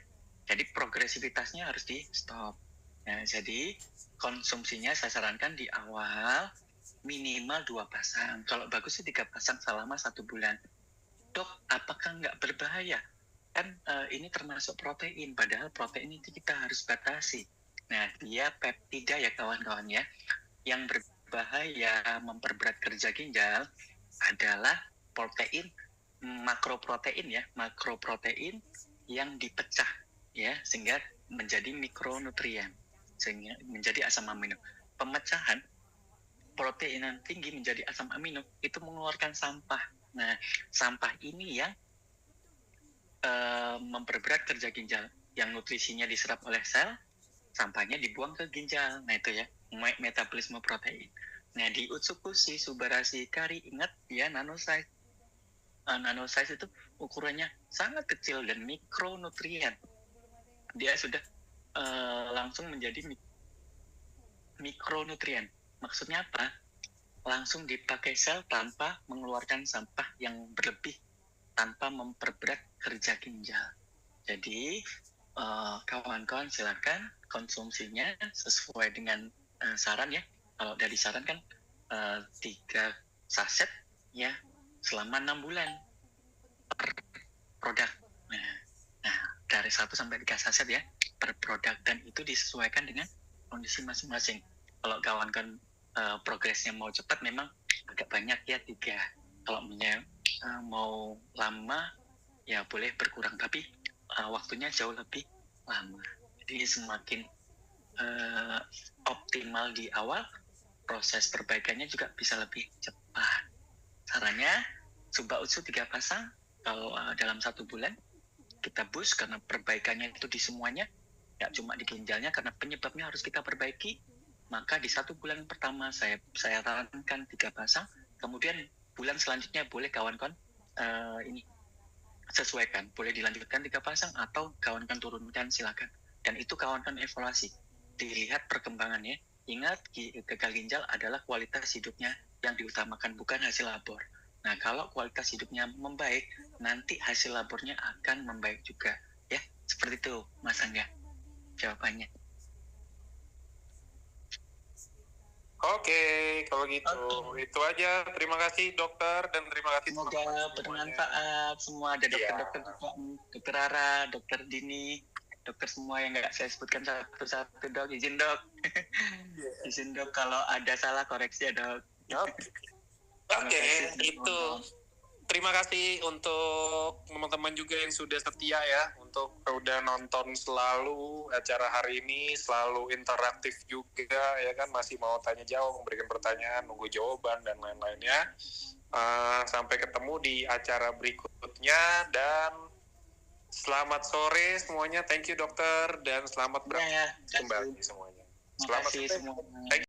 Jadi progresivitasnya harus di stop. Nah, jadi konsumsinya saya sarankan di awal minimal 2 pasang. Kalau bagus sih 3 pasang selama 1 bulan. Dok, apakah nggak berbahaya? Kan ini termasuk protein, padahal protein itu kita harus batasi. Nah, dia peptida ya kawan-kawan ya. Yang berbahaya memperberat kerja ginjal adalah protein makroprotein ya, makroprotein yang dipecah ya sehingga menjadi mikronutrien, sehingga menjadi asam amino. Pemecahan protein yang tinggi menjadi asam amino itu mengeluarkan sampah. Nah, sampah ini yang memperberat kerja ginjal, yang nutrisinya diserap oleh sel, sampahnya dibuang ke ginjal. Nah, itu ya, metabolisme protein. Nah, di Utsukushi, Subarashi, Kari, ingat ya, nanosize. Nanosize itu ukurannya sangat kecil dan mikronutrien. Dia sudah langsung menjadi mikronutrien. Maksudnya apa? Langsung dipakai sel tanpa mengeluarkan sampah yang berlebih, tanpa memperberat kerja ginjal. Jadi kawan-kawan silakan konsumsinya sesuai dengan saran ya. Kalau dari saran kan 3 saset ya selama 6 bulan per produk. Nah, dari 1 sampai 3 saset ya per produk, dan itu disesuaikan dengan kondisi masing-masing. Kalau kawan-kawan progresnya mau cepat memang agak banyak ya 3. Kalau mau lama ya boleh berkurang, tapi waktunya jauh lebih lama. Jadi semakin optimal di awal, proses perbaikannya juga bisa lebih cepat. Sarannya Suba Utsu 3 pasang kalau dalam 1 bulan kita boost, karena perbaikannya itu di semuanya, nggak cuma di ginjalnya, karena penyebabnya harus kita perbaiki. Maka di 1 bulan pertama saya sarankan 3 pasang, kemudian bulan selanjutnya boleh kawan-kawan ini sesuaikan, boleh dilanjutkan 3 pasang atau kawan-kawan turunkan, silakan. Dan itu kawan-kawan evaluasi, dilihat perkembangannya. Ingat, gagal ginjal adalah kualitas hidupnya yang diutamakan, bukan hasil labor. Nah, kalau kualitas hidupnya membaik, nanti hasil labornya akan membaik juga. Ya, seperti itu Mas Angga jawabannya. Oke, kalau gitu. Itu aja. Terima kasih dokter, dan terima kasih Semoga teman-teman bermanfaat semua. Ada dokter-dokter juga, dokter Rara, dokter Dini, dokter semua yang nggak saya sebutkan satu-satu, dok. Izin dok. Izin dok, kalau ada salah koreksi ya dok. Oke, itu. Terima kasih untuk teman-teman juga yang sudah setia ya, untuk udah nonton selalu acara hari ini, selalu interaktif juga ya kan, masih mau tanya jawab, memberikan pertanyaan, nunggu jawaban dan lain-lainnya. Sampai ketemu di acara berikutnya, dan selamat sore semuanya. Thank you dokter, dan selamat beraktivitas kembali semuanya. Selamat sore.